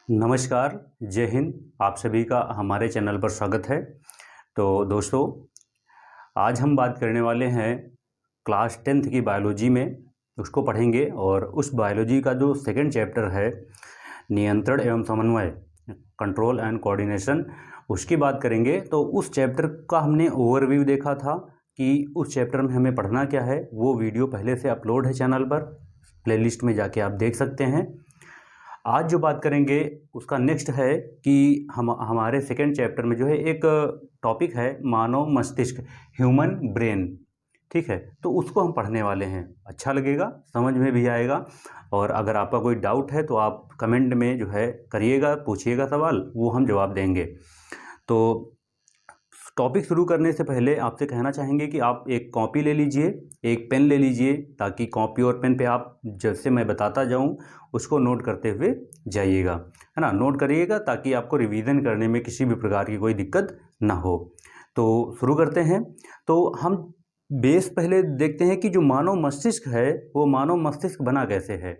नमस्कार, जय हिंद। आप सभी का हमारे चैनल पर स्वागत है। तो दोस्तों, आज हम बात करने वाले हैं क्लास 10th की बायोलॉजी में, उसको पढ़ेंगे और उस बायोलॉजी का जो सेकंड चैप्टर है नियंत्रण एवं समन्वय, कंट्रोल एंड कोऑर्डिनेशन, उसकी बात करेंगे। तो उस चैप्टर का हमने ओवरव्यू देखा था कि उस चैप्टर में हमें पढ़ना क्या है। वो वीडियो पहले से अपलोड है चैनल पर, प्लेलिस्ट में जाके आप देख सकते हैं। आज जो बात करेंगे उसका नेक्स्ट है कि हमारे सेकेंड चैप्टर में जो है एक टॉपिक है मानव मस्तिष्क, ह्यूमन ब्रेन। ठीक है, तो उसको हम पढ़ने वाले हैं। अच्छा लगेगा, समझ में भी आएगा। और अगर आपका कोई डाउट है तो आप कमेंट में जो है करिएगा, पूछिएगा सवाल, वो हम जवाब देंगे। तो टॉपिक शुरू करने से पहले आपसे कहना चाहेंगे कि आप एक कॉपी ले लीजिए, एक पेन ले लीजिए, ताकि कॉपी और पेन पे आप जैसे मैं बताता जाऊं उसको नोट करते हुए जाइएगा, है ना। नोट करिएगा ताकि आपको रिवीजन करने में किसी भी प्रकार की कोई दिक्कत ना हो। तो शुरू करते हैं। तो हम बेस पहले देखते हैं कि जो मानव मस्तिष्क है वो मानव मस्तिष्क बना कैसे है।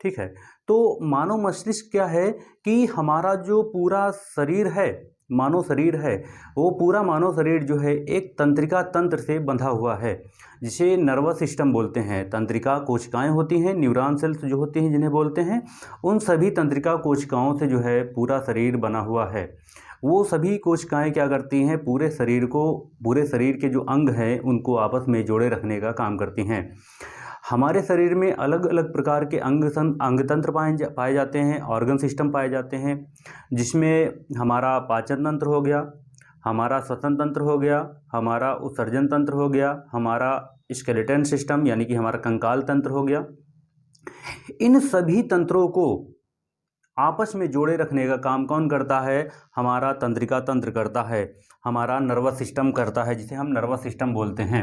ठीक है, तो मानव मस्तिष्क क्या है कि हमारा जो पूरा शरीर है, मानव शरीर है, वो पूरा मानव शरीर जो है एक तंत्रिका तंत्र से बंधा हुआ है, जिसे नर्वस सिस्टम बोलते हैं। तंत्रिका कोशिकाएं होती हैं, न्यूरॉन सेल्स जो होती हैं जिन्हें बोलते हैं, उन सभी तंत्रिका कोशिकाओं से जो है पूरा शरीर बना हुआ है। वो सभी कोशिकाएं क्या करती हैं, पूरे शरीर के जो अंग हैं उनको आपस में जोड़े रखने का काम करती हैं। हमारे शरीर में अलग अलग प्रकार के अंग तंत्र पाए जाते हैं, ऑर्गन सिस्टम पाए जाते हैं, जिसमें हमारा पाचन तंत्र हो गया, हमारा श्वसन तंत्र हो गया, हमारा उत्सर्जन तंत्र हो गया, हमारा स्केलेटन सिस्टम यानी कि हमारा कंकाल तंत्र हो गया। इन सभी तंत्रों को आपस में जोड़े रखने का काम कौन करता है? हमारा तंत्रिका तंत्र करता है, हमारा नर्वस सिस्टम करता है, जिसे हम नर्वस सिस्टम बोलते हैं,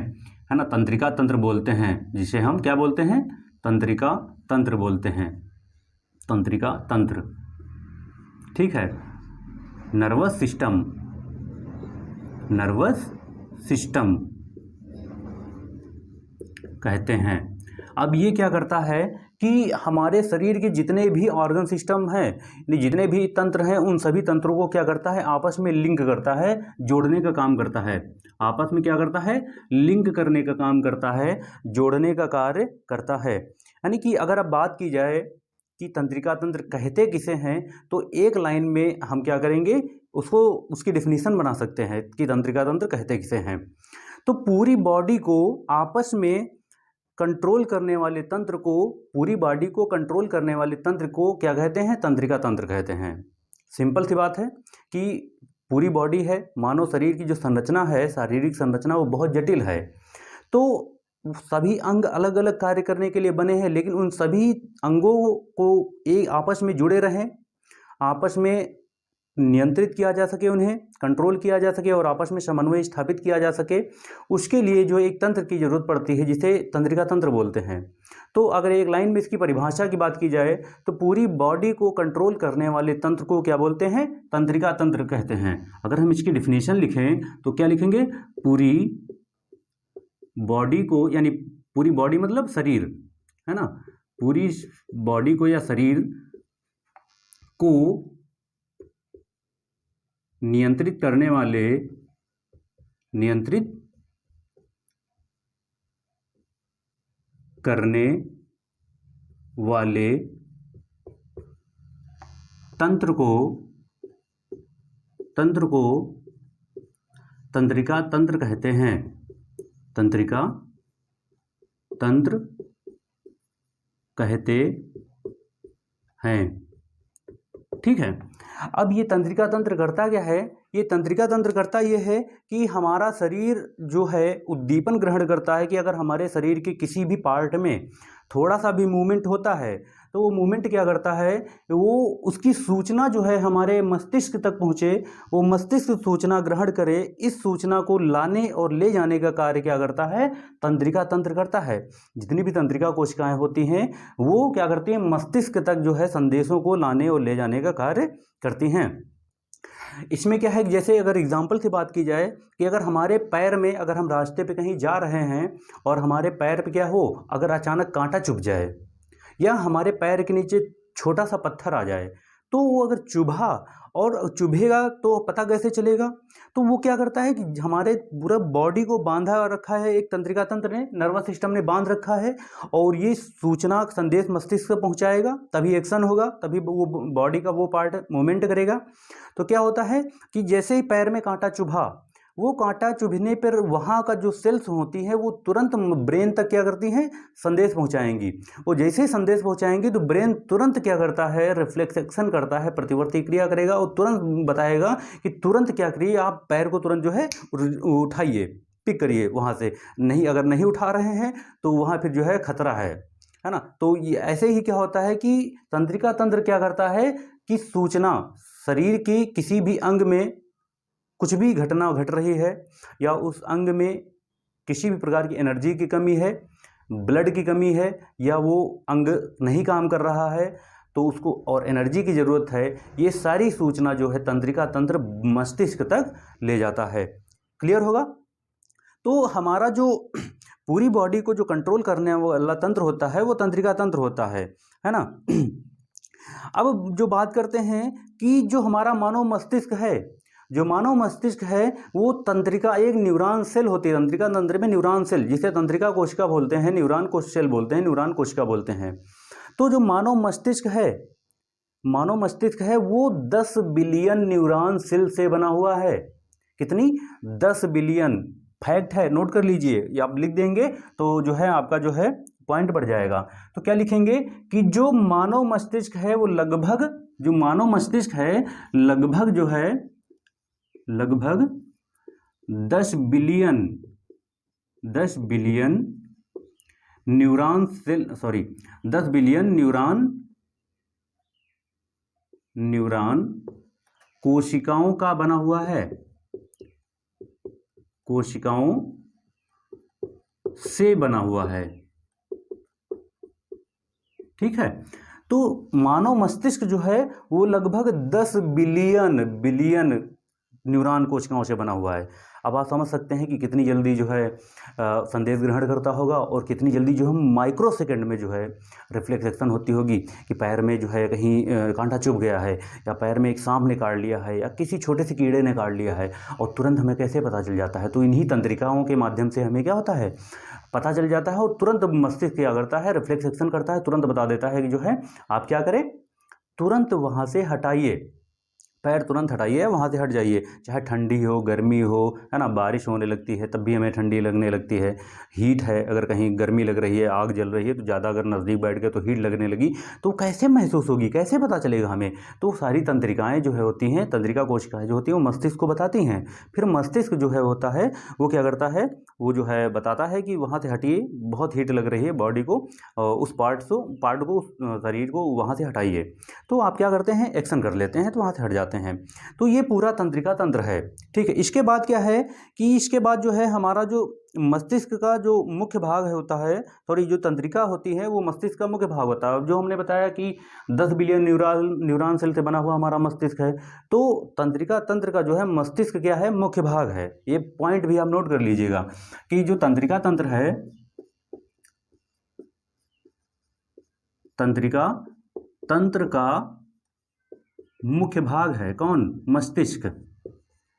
है ना। तंत्रिका तंत्र बोलते हैं, जिसे हम क्या बोलते हैं? तंत्रिका तंत्र बोलते हैं, तंत्रिका तंत्र। ठीक है, नर्वस सिस्टम, नर्वस सिस्टम कहते हैं। अब ये क्या करता है कि हमारे शरीर के जितने भी ऑर्गन सिस्टम हैं, जितने भी तंत्र हैं, उन सभी तंत्रों को क्या करता है? आपस में लिंक करता है, जोड़ने का काम करता है। आपस में क्या करता है? लिंक करने का काम करता है, जोड़ने का कार्य करता है। यानी कि अगर अब बात की जाए कि तंत्रिका तंत्र कहते किसे हैं, तो एक लाइन में हम क्या करेंगे, उसकी डेफिनेशन बना सकते हैं कि तंत्रिका तंत्र कहते किसे हैं। तो पूरी बॉडी को आपस में कंट्रोल करने वाले तंत्र को, पूरी बॉडी को कंट्रोल करने वाले तंत्र को क्या कहते हैं? तंत्रिका तंत्र कहते हैं। सिंपल सी बात है कि पूरी बॉडी है, मानव शरीर की जो संरचना है, शारीरिक संरचना, वो बहुत जटिल है। तो सभी अंग अलग अलग कार्य करने के लिए बने हैं, लेकिन उन सभी अंगों को एक आपस में जुड़े रहें, आपस में नियंत्रित किया जा सके, उन्हें कंट्रोल किया जा सके और आपस में समन्वय स्थापित किया जा सके, उसके लिए जो एक तंत्र की जरूरत पड़ती है, जिसे तंत्रिका तंत्र बोलते हैं। तो अगर एक लाइन में इसकी परिभाषा की बात की जाए तो पूरी बॉडी को कंट्रोल करने वाले तंत्र को क्या बोलते हैं? तंत्रिका तंत्र कहते हैं। अगर हम इसकी डिफिनेशन लिखें तो क्या लिखेंगे? पूरी बॉडी को, यानी पूरी बॉडी मतलब शरीर, है ना, पूरी बॉडी को या शरीर को नियंत्रित करने वाले तंत्र को तंत्रिका तंत्र कहते हैं। तंत्रिका तंत्र कहते हैं। ठीक है, अब ये तंत्रिका तंत्र करता क्या है? ये तंत्रिका तंत्र करता ये है कि हमारा शरीर जो है उद्दीपन ग्रहण करता है कि अगर हमारे शरीर के किसी भी पार्ट में थोड़ा सा भी मूवमेंट होता है तो वो मूवमेंट क्या करता है, वो उसकी सूचना जो है हमारे मस्तिष्क तक पहुँचे, वो मस्तिष्क सूचना ग्रहण करे, इस सूचना को लाने और ले जाने का कार्य क्या करता है? तंत्रिका तंत्र करता है। जितनी भी तंत्रिका कोशिकाएं होती हैं वो क्या करती हैं? मस्तिष्क तक जो है संदेशों को लाने और ले जाने का कार्य करती हैं। इसमें क्या है, जैसे अगर एग्जाम्पल से बात की जाए कि अगर हमारे पैर में, अगर हम रास्ते पे कहीं जा रहे हैं और हमारे पैर पे क्या हो, अगर अचानक कांटा चुभ जाए या हमारे पैर के नीचे छोटा सा पत्थर आ जाए, तो वो अगर चुभा और चुभेगा तो पता कैसे चलेगा? तो वो क्या करता है कि हमारे पूरा बॉडी को बांधा रखा है, एक तंत्रिका तंत्र ने, नर्वस सिस्टम ने बांध रखा है, और ये सूचना संदेश मस्तिष्क से पहुंचाएगा, तभी एक्शन होगा, तभी वो बॉडी का वो पार्ट मूवमेंट करेगा। तो क्या होता है कि जैसे ही पैर में कांटा चुभा, वो कांटा चुभने पर वहाँ का जो सेल्स होती हैं वो तुरंत ब्रेन तक क्या करती हैं, संदेश पहुँचाएंगी। वो जैसे ही संदेश पहुँचाएंगी तो ब्रेन तुरंत क्या करता है, रिफ्लेक्स एक्शन करता है, प्रतिवर्ती क्रिया करेगा और तुरंत बताएगा कि तुरंत क्या करिए, आप पैर को तुरंत जो है उठाइए, पिक करिए वहाँ से। नहीं, अगर नहीं उठा रहे हैं तो वहाँ फिर जो है खतरा है ना। तो ये ऐसे ही क्या होता है कि तंत्रिका तंत्र क्या करता है कि सूचना शरीर के किसी भी अंग में कुछ भी घटना घट रही है, या उस अंग में किसी भी प्रकार की एनर्जी की कमी है, ब्लड की कमी है, या वो अंग नहीं काम कर रहा है तो उसको और एनर्जी की ज़रूरत है, ये सारी सूचना जो है तंत्रिका तंत्र मस्तिष्क तक ले जाता है। क्लियर होगा? तो हमारा जो पूरी बॉडी को जो कंट्रोल करने वाला तंत्र होता है वो तंत्रिका तंत्र होता है ना। अब जो बात करते हैं कि जो हमारा मानव मस्तिष्क है, जो मानव मस्तिष्क है वो तंत्रिका, एक न्यूरॉन सेल होती है तंत्रिका तंत्र में, न्यूरॉन सेल, जिसे तंत्रिका कोशिका बोलते हैं, न्यूरॉन कोश सेल बोलते हैं, न्यूरॉन कोशिका बोलते हैं। तो जो मानव मस्तिष्क है, मानव मस्तिष्क है वो 10 बिलियन न्यूरॉन सेल से बना हुआ है। कितनी? 10 बिलियन। फैक्ट है, नोट कर लीजिए, या आप लिख देंगे तो जो है आपका जो है पॉइंट बढ़ जाएगा। तो क्या लिखेंगे कि जो मानव मस्तिष्क है वो लगभग, जो मानव मस्तिष्क है लगभग जो है, लगभग 10 billion neuron cell, sorry 10 billion neuron कोशिकाओं का बना हुआ है, कोशिकाओं से बना हुआ है। ठीक है, तो मानव मस्तिष्क जो है वो लगभग 10 बिलियन न्यूरॉन कोशिकाओं से बना हुआ है। अब आप समझ सकते हैं कि कितनी जल्दी जो है संदेश ग्रहण करता होगा, और कितनी जल्दी जो है माइक्रो सेकंड में जो है रिफ्लेक्स एक्शन होती होगी कि पैर में जो है कहीं कांटा चुभ गया है, या पैर में एक सांप ने काट लिया है, या किसी छोटे से कीड़े ने काट लिया है, और तुरंत हमें कैसे पता चल जाता है? तो इन्हीं तंत्रिकाओं के माध्यम से हमें क्या होता है, पता चल जाता है, और तुरंत मस्तिष्क क्या करता है, रिफ्लेक्स एक्शन करता है, तुरंत बता देता है कि जो है आप क्या करें, तुरंत वहाँ से हटाइए, पैर तुरंत हटाइए, वहाँ से हट जाइए। चाहे ठंडी हो, गर्मी हो, है ना, बारिश होने लगती है तब भी हमें ठंडी लगने लगती है, हीट है, अगर कहीं गर्मी लग रही है, आग जल रही है, तो ज़्यादा अगर नज़दीक बैठ गए तो हीट लगने लगी, तो कैसे महसूस होगी, कैसे पता चलेगा हमें? तो सारी तंत्रिकाएँ जो है होती हैं, तंत्रिका कोशिकाएँ जो होती हैं वो मस्तिष्क को बताती हैं। फिर मस्तिष्क जो है होता है वो क्या करता है, वो जो है बताता है कि वहाँ से हटिए, बहुत हीट लग रही है बॉडी को, उस पार्ट को शरीर को वहाँ से हटाइए। तो आप क्या करते हैं, एक्शन कर लेते हैं, तो वहाँ से हट जाते हैं। तो ये पूरा तंत्रिका तंत्र है। ठीक है, इसके बाद क्या है कि इसके बाद जो है हमारा जो मस्तिष्क का जो मुख्य भाग है होता है, सॉरी जो तंत्रिका होती है वो मस्तिष्क का मुख्य भाग होता है। जो हमने बताया कि 10 बिलियन न्यूरॉन सेल से बना हुआ हमारा मस्तिष्क है, तो तंत्रिका तंत्र का जो है मस्तिष्क क्या है, मुख्य भाग है। ये पॉइंट भी आप नोट कर लीजिएगा कि जो तंत्रिका तंत्र है, तंत्रिका तंत्र का मुख्य भाग है कौन, मस्तिष्क।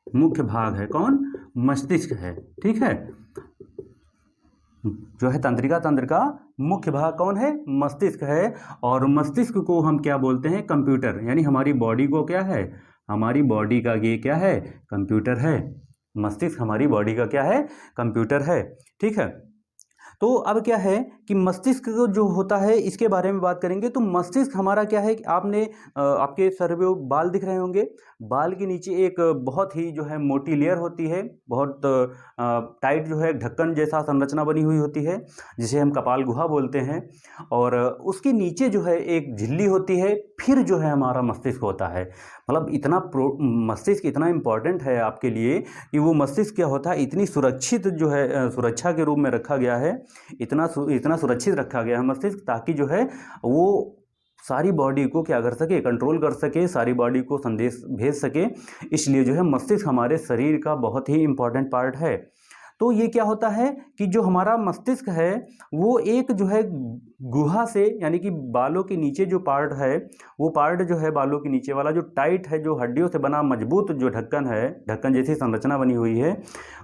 मुख्य भाग है कौन, मस्तिष्क है। ठीक है, जो है तंत्रिका तंत्र का मुख्य भाग कौन है, मस्तिष्क है। और मस्तिष्क को हम क्या बोलते हैं, कंप्यूटर, यानी हमारी बॉडी को क्या है, हमारी बॉडी का ये क्या है, कंप्यूटर है। मस्तिष्क हमारी बॉडी का क्या है, कंप्यूटर है। ठीक है, तो अब क्या है कि मस्तिष्क जो होता है इसके बारे में बात करेंगे। तो मस्तिष्क हमारा क्या है कि आपने आपके सर पे बाल दिख रहे होंगे, बाल के नीचे एक बहुत ही जो है मोटी लेयर होती है, बहुत टाइट जो है ढक्कन जैसा संरचना बनी हुई होती है, जिसे हम कपाल गुहा बोलते हैं। और उसके नीचे जो है एक झिल्ली होती है, फिर जो है हमारा मस्तिष्क होता है। मतलब इतना मस्तिष्क इतना इम्पॉर्टेंट है आपके लिए कि वो मस्तिष्क क्या होता है, इतनी सुरक्षित जो है सुरक्षा के रूप में रखा गया है, इतना सुरक्षित रखा गया है मस्तिष्क, ताकि जो है वो सारी बॉडी को क्या कर सके, कंट्रोल कर सके, सारी बॉडी को संदेश भेज सके। इसलिए जो है मस्तिष्क हमारे शरीर का बहुत ही इम्पॉर्टेंट पार्ट है। तो ये क्या होता है कि जो हमारा मस्तिष्क है वो एक जो है गुहा से, यानी कि बालों के नीचे जो पार्ट है, वो पार्ट जो है बालों के नीचे वाला जो टाइट है, जो हड्डियों से बना मजबूत जो ढक्कन है, ढक्कन जैसी संरचना बनी हुई है,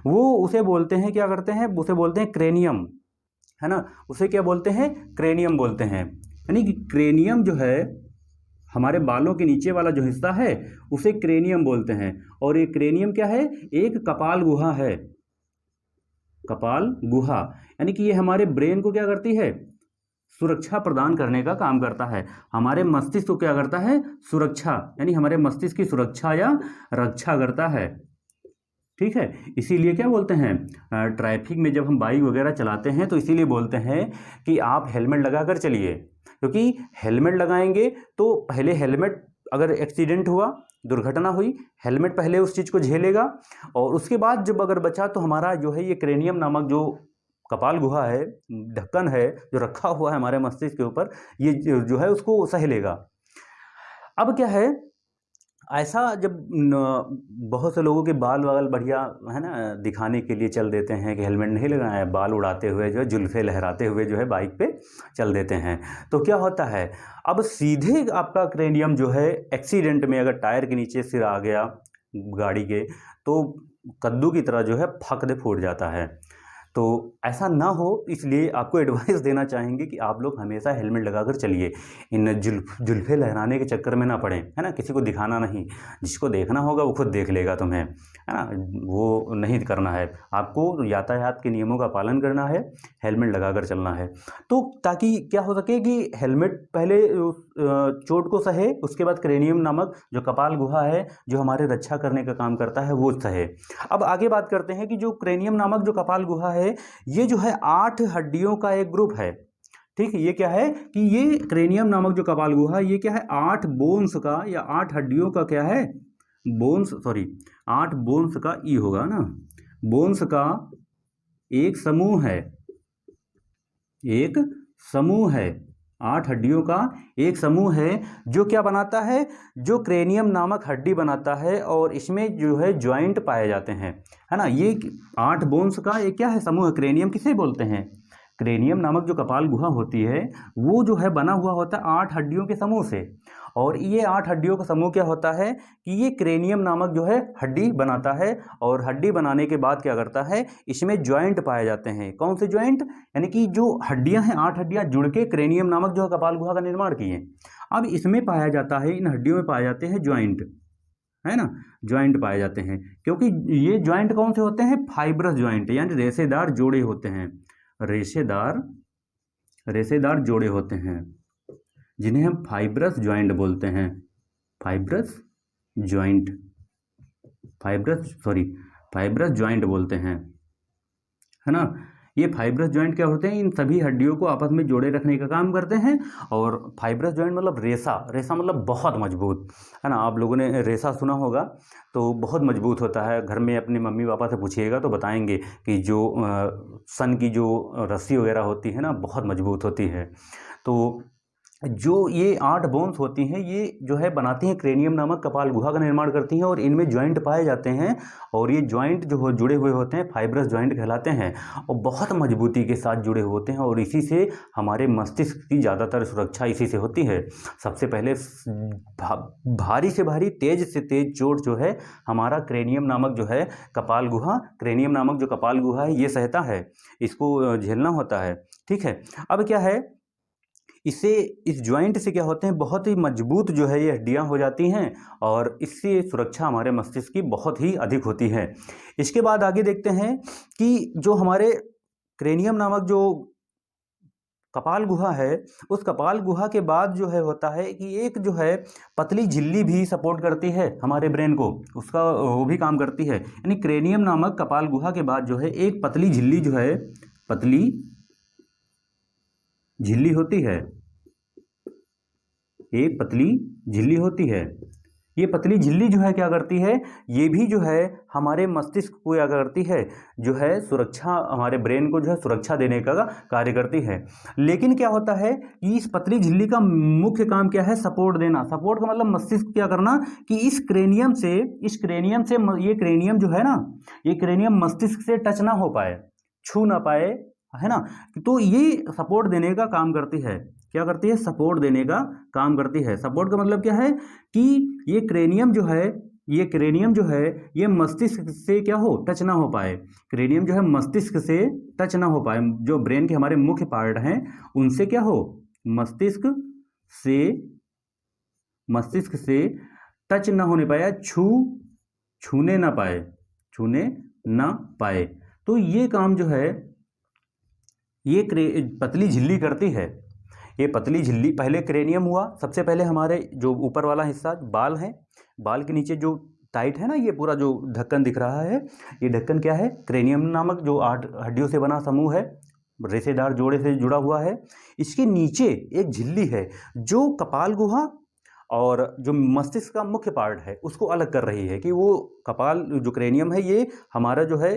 वो उसे बोलते हैं, क्या करते हैं, उसे बोलते हैं क्रेनियम, है ना। उसे क्या बोलते हैं, क्रेनियम बोलते हैं। यानी कि क्रेनियम जो है हमारे बालों के नीचे वाला जो हिस्सा है उसे क्रेनियम बोलते हैं। और ये क्रेनियम क्या है, एक कपाल गुहा है, कपाल गुहा। यानी कि ये हमारे ब्रेन को क्या करती है, सुरक्षा प्रदान करने का काम करता है। हमारे मस्तिष्क को क्या करता है, सुरक्षा, यानी हमारे मस्तिष्क की सुरक्षा या रक्षा करता है। ठीक है, इसीलिए क्या बोलते हैं, ट्रैफिक में जब हम बाइक वगैरह चलाते हैं तो इसीलिए बोलते हैं कि आप हेलमेट लगा कर चलिए, क्योंकि हेलमेट लगाएंगे तो पहले हेलमेट, अगर एक्सीडेंट हुआ, दुर्घटना हुई, हेलमेट पहले उस चीज़ को झेलेगा, और उसके बाद जब अगर बचा तो हमारा जो है ये क्रेनियम नामक जो कपाल गुहा है, ढक्कन है जो रखा हुआ है हमारे मस्तिष्क के ऊपर, ये जो है उसको सह लेगा। अब क्या है, ऐसा जब बहुत से लोगों के बाल वाल बढ़िया है ना दिखाने के लिए चल देते हैं कि हेलमेट नहीं लगाया है, बाल उड़ाते हुए जो है, जुल्फे लहराते हुए जो है बाइक पे चल देते हैं, तो क्या होता है, अब सीधे आपका क्रेनियम जो है एक्सीडेंट में अगर टायर के नीचे सिर आ गया गाड़ी के, तो कद्दू की तरह जो है फक दे फूट जाता है। तो ऐसा ना हो, इसलिए आपको एडवाइस देना चाहेंगे कि आप लोग हमेशा हेलमेट लगाकर चलिए, इन जुल्फे लहराने के चक्कर में ना पड़ें, है ना, किसी को दिखाना नहीं, जिसको देखना होगा वो खुद देख लेगा तुम्हें, है ना, वो नहीं करना है। आपको यातायात के नियमों का पालन करना है, हेलमेट लगाकर चलना है, तो ताकि क्या हो सके कि हेलमेट पहले चोट को सहे, उसके बाद क्रेनियम नामक जो कपाल गुहा है जो हमारे रक्षा करने का काम करता है वो सहे। अब आगे बात करते हैं कि जो क्रेनियम नामक जो कपाल गुहा है ये जो है 8 हड्डियों का एक ग्रुप है। ठीक है, ये क्या है कि ये क्रेनियम नामक जो कपाल गुहा ये क्या है, 8 बोन्स का या 8 हड्डियों का क्या है, बोन्स, सॉरी 8 बोन्स का ई होगा ना, बोन्स का एक समूह है, एक समूह है, 8 हड्डियों का एक समूह है, जो क्या बनाता है, जो क्रेनियम नामक हड्डी बनाता है, और इसमें जो है जॉइंट पाए जाते हैं, है ना। ये 8 बोन्स का एक क्या है, समूह। क्रेनियम किसे बोलते हैं, क्रेनियम नामक जो कपाल गुहा होती है वो जो है बना हुआ होता है 8 हड्डियों के समूह से, और ये 8 हड्डियों का समूह क्या होता है कि ये क्रेनियम नामक जो है हड्डी बनाता है, और हड्डी बनाने के बाद क्या करता है, इसमें जॉइंट पाए जाते हैं। कौन से जॉइंट, यानी कि जो हड्डियां हैं, 8 हड्डियां जुड़ के क्रेनियम नामक जो कपाल गुहा का निर्माण किए। अब इसमें पाया जाता है, इन हड्डियों में पाए जाते हैं जॉइंट, है ना, जॉइंट पाए जाते हैं, क्योंकि ये जॉइंट कौन से होते हैं, फाइब्रस जॉइंट, यानी रेशेदार जोड़े होते हैं, रेशेदार जोड़े होते हैं, जिन्हें हम फाइब्रस जॉइंट बोलते हैं, फाइब्रस जॉइंट, फाइब्रस जॉइंट बोलते हैं, है ना। ये फाइब्रस जॉइंट क्या होते हैं, इन सभी हड्डियों को आपस में जोड़े रखने का काम करते हैं। और फाइब्रस जॉइंट मतलब रेसा, रेसा मतलब बहुत मजबूत, है ना। आप लोगों ने रेसा सुना होगा, तो बहुत मजबूत होता है। घर में अपने मम्मी पापा से पूछिएगा तो बताएंगे कि जो सन की जो रस्सी वगैरह होती है ना, बहुत मजबूत होती है। तो जो ये 8 बोन्स होती हैं ये जो है बनाती हैं क्रेनियम नामक कपाल गुहा का निर्माण करती हैं, और इनमें जॉइंट पाए जाते हैं, और ये जॉइंट जो हो जुड़े हुए होते हैं फाइब्रस जॉइंट कहलाते हैं, और बहुत मजबूती के साथ जुड़े होते हैं, और इसी से हमारे मस्तिष्क की ज़्यादातर सुरक्षा इसी से होती है। सबसे पहले भारी से भारी, तेज से तेज चोट जो है हमारा क्रेनियम नामक जो है कपाल गुहा, क्रेनियम नामक जो कपाल गुहा है ये सहता है, इसको झेलना होता है। ठीक है, अब क्या है, इससे, इस जॉइंट से क्या होते हैं, बहुत ही मजबूत जो है ये हड्डियां हो जाती हैं, और इससे सुरक्षा हमारे मस्तिष्क की बहुत ही अधिक होती है। इसके बाद आगे देखते हैं कि जो हमारे क्रेनियम नामक जो कपाल गुहा है, उस कपाल गुहा के बाद जो है होता है कि एक जो है पतली झिल्ली भी सपोर्ट करती है हमारे ब्रेन को, उसका वो भी काम करती है। यानी क्रेनियम नामक कपाल गुहा के बाद जो है एक पतली झिल्ली जो है, पतली झिल्ली होती है, एक पतली झिल्ली होती है, ये पतली झिल्ली जो है क्या करती है, ये भी जो है हमारे मस्तिष्क को क्या करती है, जो है सुरक्षा, हमारे ब्रेन को जो है सुरक्षा देने का कार्य करती है। लेकिन क्या होता है कि इस पतली झिल्ली का मुख्य काम क्या है, सपोर्ट देना। सपोर्ट का मतलब मस्तिष्क क्या करना कि इस क्रेनियम से ये क्रेनियम जो है ना, ये क्रेनियम मस्तिष्क से टच ना हो पाए, छू ना पाए, है ना। तो ये सपोर्ट देने का काम करती है। क्या करती है, सपोर्ट देने का काम करती है। सपोर्ट का मतलब क्या है कि ये क्रेनियम जो है, ये मस्तिष्क से क्या हो, टच ना हो पाए। क्रेनियम जो है मस्तिष्क से टच ना हो पाए, जो ब्रेन के हमारे मुख्य पार्ट हैं उनसे क्या हो, मस्तिष्क से टच ना होने पाए, छूने ना पाए। तो ये काम जो है ये पतली झिल्ली करती है। ये पतली झिल्ली, पहले क्रेनियम हुआ, सबसे पहले हमारे जो ऊपर वाला हिस्सा बाल है, बाल के नीचे जो टाइट है ना, ये पूरा जो ढक्कन दिख रहा है, ये ढक्कन क्या है, क्रेनियम नामक जो 8 हड्डियों से बना समूह है, रेशेदार जोड़े से जुड़ा हुआ है। इसके नीचे एक झिल्ली है जो कपाल गुहा और जो मस्तिष्क का मुख्य पार्ट है उसको अलग कर रही है, कि वो कपाल जो क्रेनियम है ये हमारा जो है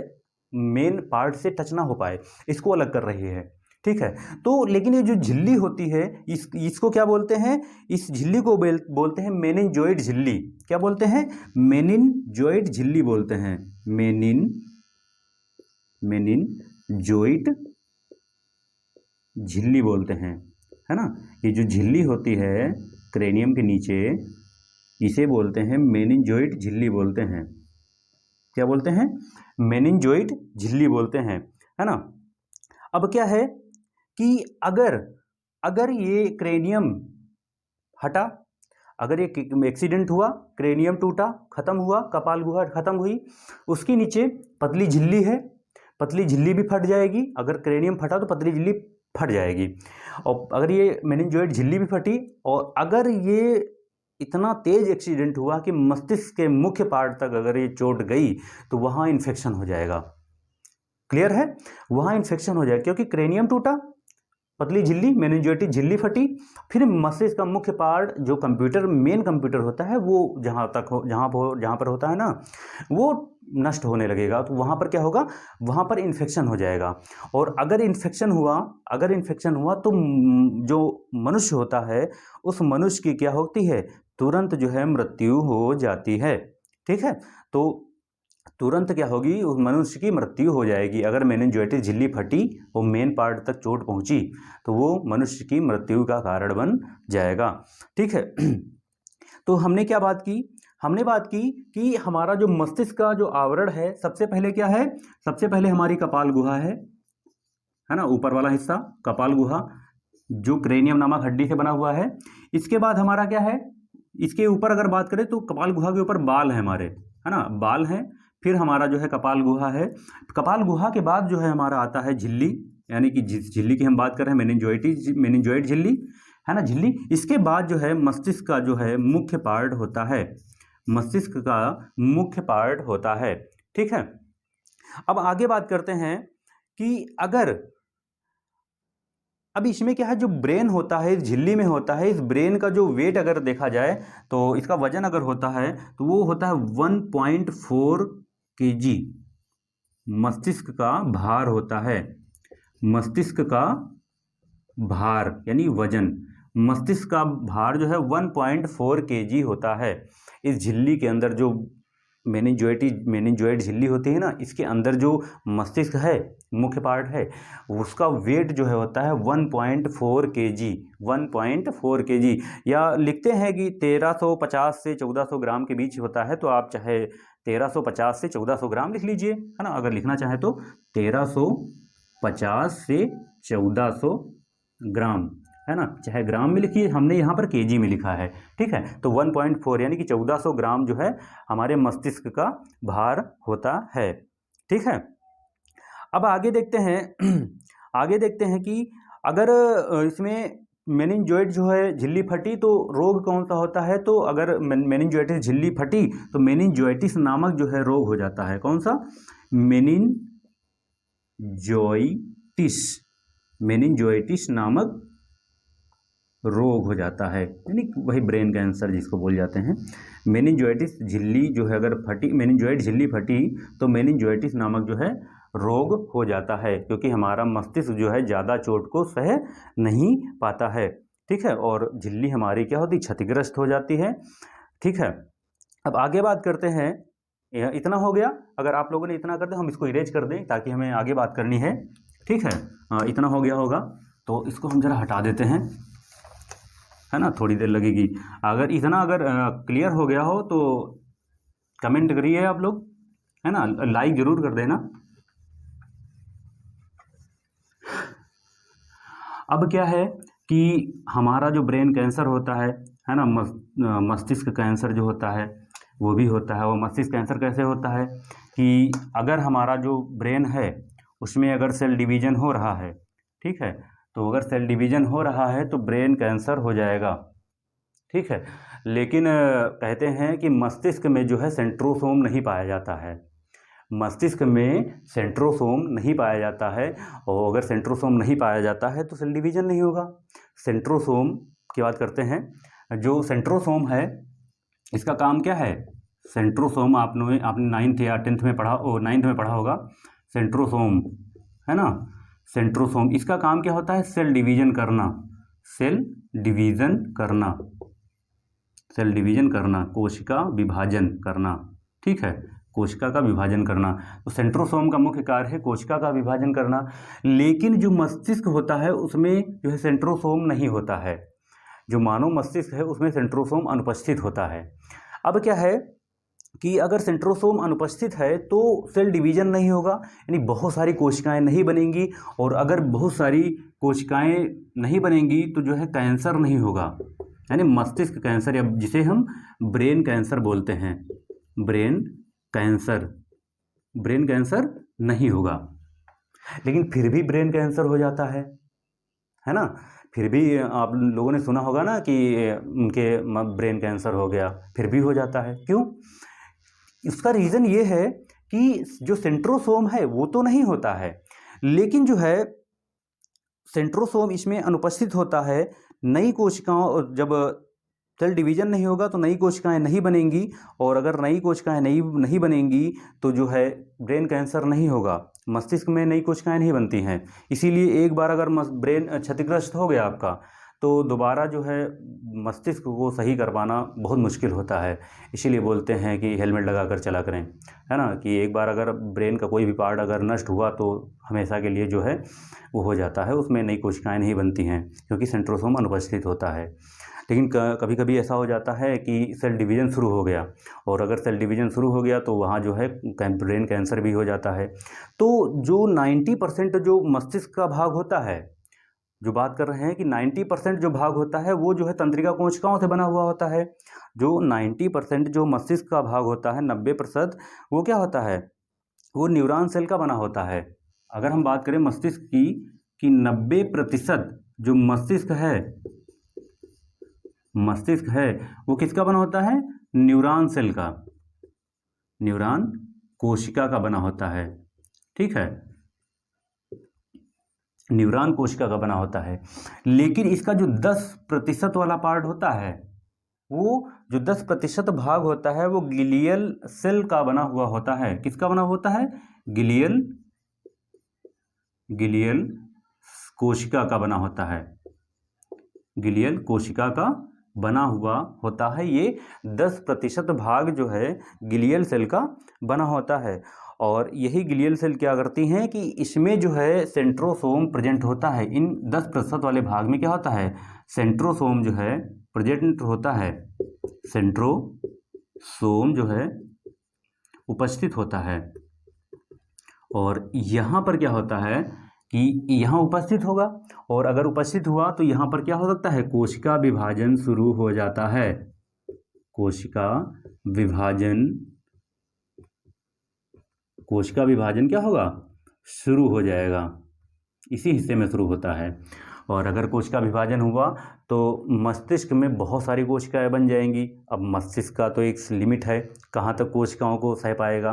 मेन पार्ट से टच ना हो पाए, इसको अलग कर रही है। ठीक है। तो लेकिन ये जो झिल्ली होती है इसको क्या बोलते हैं, इस झिल्ली को बोलते हैं मेनिनजोइड झिल्ली। क्या बोलते हैं, मेनिनजोइड झिल्ली बोलते हैं। मेनिनजोइड झिल्ली बोलते हैं, है ना। ये जो झिल्ली होती है क्रेनियम के नीचे, इसे बोलते हैं मेनिनजोइड झिल्ली बोलते हैं। क्या बोलते हैं, मेनिनजोइड झिल्ली बोलते हैं, है ना। अब क्या है कि अगर ये क्रेनियम हटा, अगर ये एक्सीडेंट हुआ, क्रेनियम टूटा, खत्म हुआ, कपाल गुहा खत्म हुई, उसके नीचे पतली झिल्ली है, पतली झिल्ली भी फट जाएगी। अगर क्रेनियम फटा तो पतली झिल्ली फट जाएगी। और अगर ये मेनिनजोइड झिल्ली भी फटी, और अगर ये इतना तेज एक्सीडेंट हुआ कि मस्तिष्क के मुख्य पार्ट तक अगर ये चोट गई तो वहाँ इन्फेक्शन हो जाएगा। क्लियर है, वहाँ इन्फेक्शन हो जाएगा, क्योंकि क्रेनियम टूटा, पतली झिल्ली मेनिनजोइड झिल्ली फटी, फिर मस्तिष्क का मुख्य पार्ट जो मेन कंप्यूटर होता है वो जहाँ पर होता है ना, वो नष्ट होने लगेगा। तो वहाँ पर क्या होगा, वहाँ पर इन्फेक्शन हो जाएगा। और अगर इन्फेक्शन हुआ तो जो मनुष्य होता है उस मनुष्य की क्या होती है, तुरंत जो है मृत्यु हो जाती है। ठीक है। तो तुरंत क्या होगी, उस मनुष्य की मृत्यु हो जाएगी। अगर मेनिनजोइटिस झिल्ली फटी और मेन पार्ट तक चोट पहुंची तो वो मनुष्य की मृत्यु का कारण बन जाएगा। ठीक है। तो हमने क्या बात की, हमने बात की कि हमारा जो मस्तिष्क का जो आवरण है, सबसे पहले क्या है, सबसे पहले हमारी कपाल गुहा है ना, ऊपर वाला हिस्सा कपाल गुहा जो क्रेनियम नामक हड्डी से बना हुआ है। इसके बाद हमारा क्या है, इसके ऊपर अगर बात करें तो कपाल गुहा के ऊपर बाल है हमारे, है ना, बाल हैं। फिर हमारा जो है कपाल गुहा है। कपाल गुहा के बाद जो है हमारा आता है झिल्ली, यानी कि जिस झिल्ली की हम बात कर रहे हैं मेनिनजोइड झिल्ली, है ना, झिल्ली। इसके बाद जो है मस्तिष्क का जो है मुख्य पार्ट होता है, मस्तिष्क का मुख्य पार्ट होता है। ठीक है। अब आगे बात करते हैं कि अब इसमें क्या है, जो ब्रेन होता है इस झिल्ली में होता है, इस ब्रेन का जो वेट अगर देखा जाए तो इसका वजन अगर होता है तो वो होता है 1.4 kg। मस्तिष्क का भार होता है, मस्तिष्क का भार यानी वजन, मस्तिष्क का भार जो है 1.4 kg होता है। इस झिल्ली के अंदर जो मेनिनजोइड झिल्ली होती है ना, इसके अंदर जो मस्तिष्क है, मुख्य पार्ट है, उसका वेट जो है होता है 1.4 kg, 1.4 kg, या लिखते हैं कि 1350 से 1400 ग्राम के बीच होता है। तो आप चाहे 1350 से 1400 ग्राम लिख लीजिए, है ना, अगर लिखना चाहें तो 1350 से 1400 ग्राम, है ना, चाहे ग्राम में लिखिए, हमने यहाँ पर केजी में लिखा है। ठीक है। तो 1.4 यानी कि 1400 ग्राम जो है हमारे मस्तिष्क का भार होता है। ठीक है। अब आगे देखते हैं कि अगर इसमें मेनिनजोइड जो है झिल्ली फटी तो रोग कौन सा होता है, तो अगर मेनिनजोइटिस झिल्ली फटी तो मेनिनजोइटिस नामक जो है रोग हो जाता है। कौन सा, मेनिनजोइटिस नामक रोग हो जाता है, यानी वही ब्रेन कैंसर जिसको बोल जाते हैं। मेनिंजाइटिस झिल्ली जो है अगर फटी, मेनिंजाइट झिल्ली फटी तो मेनिंजाइटिस नामक जो है रोग हो जाता है, क्योंकि हमारा मस्तिष्क जो है ज़्यादा चोट को सह नहीं पाता है, ठीक है, और झिल्ली हमारी क्या होती, क्षतिग्रस्त हो जाती है, ठीक है। अब आगे बात करते हैं, इतना हो गया, अगर आप लोगों ने इतना कर दिया हम इसको इरेज कर दें ताकि हमें आगे बात करनी है, ठीक है। इतना हो गया होगा तो इसको हम ज़रा हटा देते हैं, है ना, थोड़ी देर लगेगी। अगर इतना अगर क्लियर हो गया हो तो कमेंट करिए आप लोग, है ना, लाइक ज़रूर कर देना। अब क्या है कि हमारा जो ब्रेन कैंसर होता है ना, मस्तिष्क कैंसर जो होता है वो भी होता है। वो मस्तिष्क कैंसर कैसे होता है कि अगर हमारा जो ब्रेन है उसमें अगर सेल डिवीज़न हो रहा है, ठीक है, तो अगर सेल डिवीज़न हो रहा है तो ब्रेन कैंसर हो जाएगा, ठीक है। लेकिन कहते हैं कि मस्तिष्क में जो है सेंट्रोसोम नहीं पाया जाता है, मस्तिष्क में सेंट्रोसोम नहीं पाया जाता है, और अगर सेंट्रोसोम नहीं पाया जाता है तो सेल डिवीज़न नहीं होगा। सेंट्रोसोम की बात करते हैं, जो सेंट्रोसोम है इसका काम क्या है, सेंट्रोसोम आपने 9th या 10th में पढ़ा, 9th में पढ़ा होगा, सेंट्रोसोम, है ना, सेंट्रोसोम इसका काम क्या होता है, सेल डिवीज़न करना, सेल डिवीज़न करना, सेल डिवीज़न करना, कोशिका विभाजन करना, ठीक है, कोशिका का विभाजन करना। तो सेंट्रोसोम का मुख्य कार्य है कोशिका का विभाजन करना। लेकिन जो मस्तिष्क होता है उसमें जो है सेंट्रोसोम नहीं होता है, जो मानव मस्तिष्क है उसमें सेंट्रोसोम अनुपस्थित होता है। अब क्या है कि अगर सेंट्रोसोम अनुपस्थित है तो सेल डिवीज़न नहीं होगा, यानी बहुत सारी कोशिकाएं नहीं बनेंगी, और अगर बहुत सारी कोशिकाएं नहीं बनेंगी तो जो है कैंसर नहीं होगा, यानी मस्तिष्क कैंसर, या जिसे हम ब्रेन कैंसर बोलते हैं, ब्रेन कैंसर, ब्रेन कैंसर नहीं होगा। लेकिन फिर भी ब्रेन कैंसर हो जाता है ना, फिर भी आप लोगों ने सुना होगा ना कि उनके ब्रेन कैंसर हो गया, फिर भी हो जाता है, क्यों? इसका रीज़न ये है कि जो सेंट्रोसोम है वो तो नहीं होता है, लेकिन जो है सेंट्रोसोम इसमें अनुपस्थित होता है। नई कोशिकाओं, जब सेल डिवीज़न नहीं होगा तो नई कोशिकाएं नहीं बनेंगी, और अगर नई कोशिकाएं नहीं बनेंगी तो जो है ब्रेन कैंसर नहीं होगा, मस्तिष्क में नई कोशिकाएं नहीं बनती हैं। इसीलिए एक बार अगर ब्रेन क्षतिग्रस्त हो गया आपका तो दोबारा जो है मस्तिष्क को सही कर पाना बहुत मुश्किल होता है। इसीलिए बोलते हैं कि हेलमेट लगा कर चला करें, है ना, कि एक बार अगर ब्रेन का कोई भी पार्ट अगर नष्ट हुआ तो हमेशा के लिए जो है वो हो जाता है, उसमें नई कोशिकाएं नहीं बनती हैं क्योंकि सेंट्रोसोम अनुपस्थित होता है। लेकिन कभी कभी ऐसा हो जाता है कि सेल डिवीज़न शुरू हो गया, और अगर सेल डिवीज़न शुरू हो गया तो वहाँ जो है ब्रेन कैंसर भी हो जाता है। तो जो 90% जो मस्तिष्क का भाग होता है, जो बात कर रहे हैं कि 90% जो भाग होता है वो जो है तंत्रिका कोशिकाओं से बना हुआ होता है। जो 90% जो मस्तिष्क का भाग होता है, 90% वो क्या होता है, वो न्यूरॉन सेल का बना होता है। अगर हम बात करें मस्तिष्क की कि 90% जो मस्तिष्क है वो किसका बना होता है, न्यूरॉन सेल का, न्यूरॉन कोशिका का बना होता है, ठीक है, न्यूरॉन कोशिका का बना होता है। लेकिन इसका जो 10% वाला पार्ट होता है, वो जो 10% भाग होता है वो ग्लियल सेल का बना हुआ होता है। किसका बना होता है, ग्लियल कोशिका का बना होता है, ग्लियल कोशिका का बना हुआ होता है। ये 10% भाग जो है ग्लियल सेल का बना होता है, और यही ग्लियल सेल क्या करती हैं कि इसमें जो है सेंट्रोसोम प्रेजेंट होता है। इन 10% वाले भाग में क्या होता है, सेंट्रोसोम जो है प्रेजेंट होता है, सेंट्रोसोम जो है उपस्थित होता है। और यहाँ पर क्या होता है कि यहाँ उपस्थित होगा, और अगर उपस्थित हुआ तो यहाँ पर क्या हो सकता है, कोशिका विभाजन शुरू हो जाता है, कोशिका विभाजन क्या होगा, शुरू हो जाएगा, इसी हिस्से में शुरू होता है। और अगर कोशिका विभाजन हुआ तो मस्तिष्क में बहुत सारी कोशिकाएं बन जाएंगी। अब मस्तिष्क का तो एक लिमिट है कहाँ तक कोशिकाओं को सह पाएगा,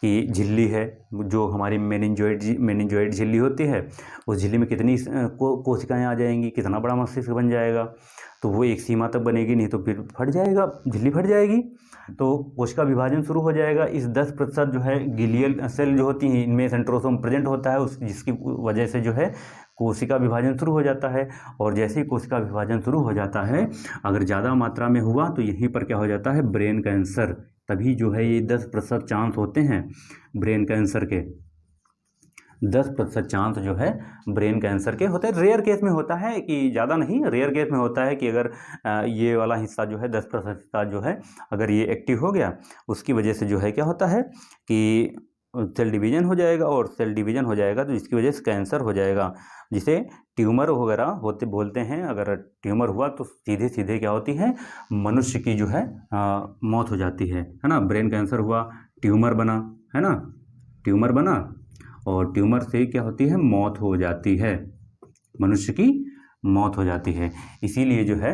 कि झिल्ली है, जो हमारी मेनिंजोइड झिल्ली होती है, उस झिल्ली में कितनी कोशिकाएं आ जाएंगी, कितना बड़ा मस्तिष्क बन जाएगा। तो वो एक सीमा तक बनेगी, नहीं तो फिर फट जाएगा, झिल्ली फट जाएगी, तो कोशिका विभाजन शुरू हो जाएगा। इस 10% जो है गिलियल सेल जो होती हैं, इनमें सेंट्रोसोम प्रेजेंट होता है, जिसकी वजह से जो है कोशिका विभाजन शुरू हो जाता है। और जैसे ही कोशिका विभाजन शुरू हो जाता है, अगर ज़्यादा मात्रा में हुआ तो यहीं पर क्या हो जाता है, ब्रेन कैंसर। तभी जो है ये 10% चांस होते हैं ब्रेन कैंसर के, 10% चांस जो है ब्रेन कैंसर के होते हैं। रेयर केस में होता है, कि ज़्यादा नहीं, रेयर केस में होता है कि अगर ये वाला हिस्सा जो है 10% हिस्सा जो है अगर ये एक्टिव हो गया, उसकी वजह से जो है क्या होता है कि सेल डिवीजन हो जाएगा, और सेल डिवीजन हो जाएगा तो जिसकी वजह से कैंसर हो जाएगा, जिसे ट्यूमर वगैरह होते बोलते हैं। अगर ट्यूमर हुआ तो सीधे सीधे क्या होती है, मनुष्य की जो है मौत हो जाती है ना। ब्रेन कैंसर हुआ, ट्यूमर बना, है ना, ट्यूमर बना, और ट्यूमर से क्या होती है, मौत हो जाती है, मनुष्य की मौत हो जाती है। इसीलिए जो है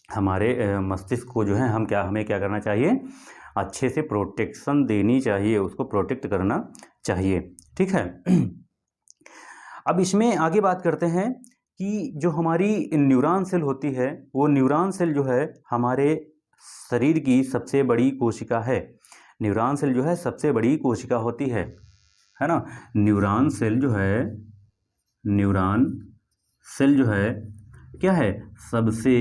हमारे मस्तिष्क को जो है हमें क्या करना चाहिए, अच्छे से प्रोटेक्शन देनी चाहिए, उसको प्रोटेक्ट करना चाहिए, ठीक है। अब इसमें आगे बात करते हैं कि जो हमारी न्यूरॉन सेल होती है, वो न्यूरॉन सेल जो है हमारे शरीर की सबसे बड़ी कोशिका है। न्यूरॉन सेल जो है सबसे बड़ी कोशिका होती है ना। न्यूरॉन सेल जो है, न्यूरॉन सेल जो है क्या है, सबसे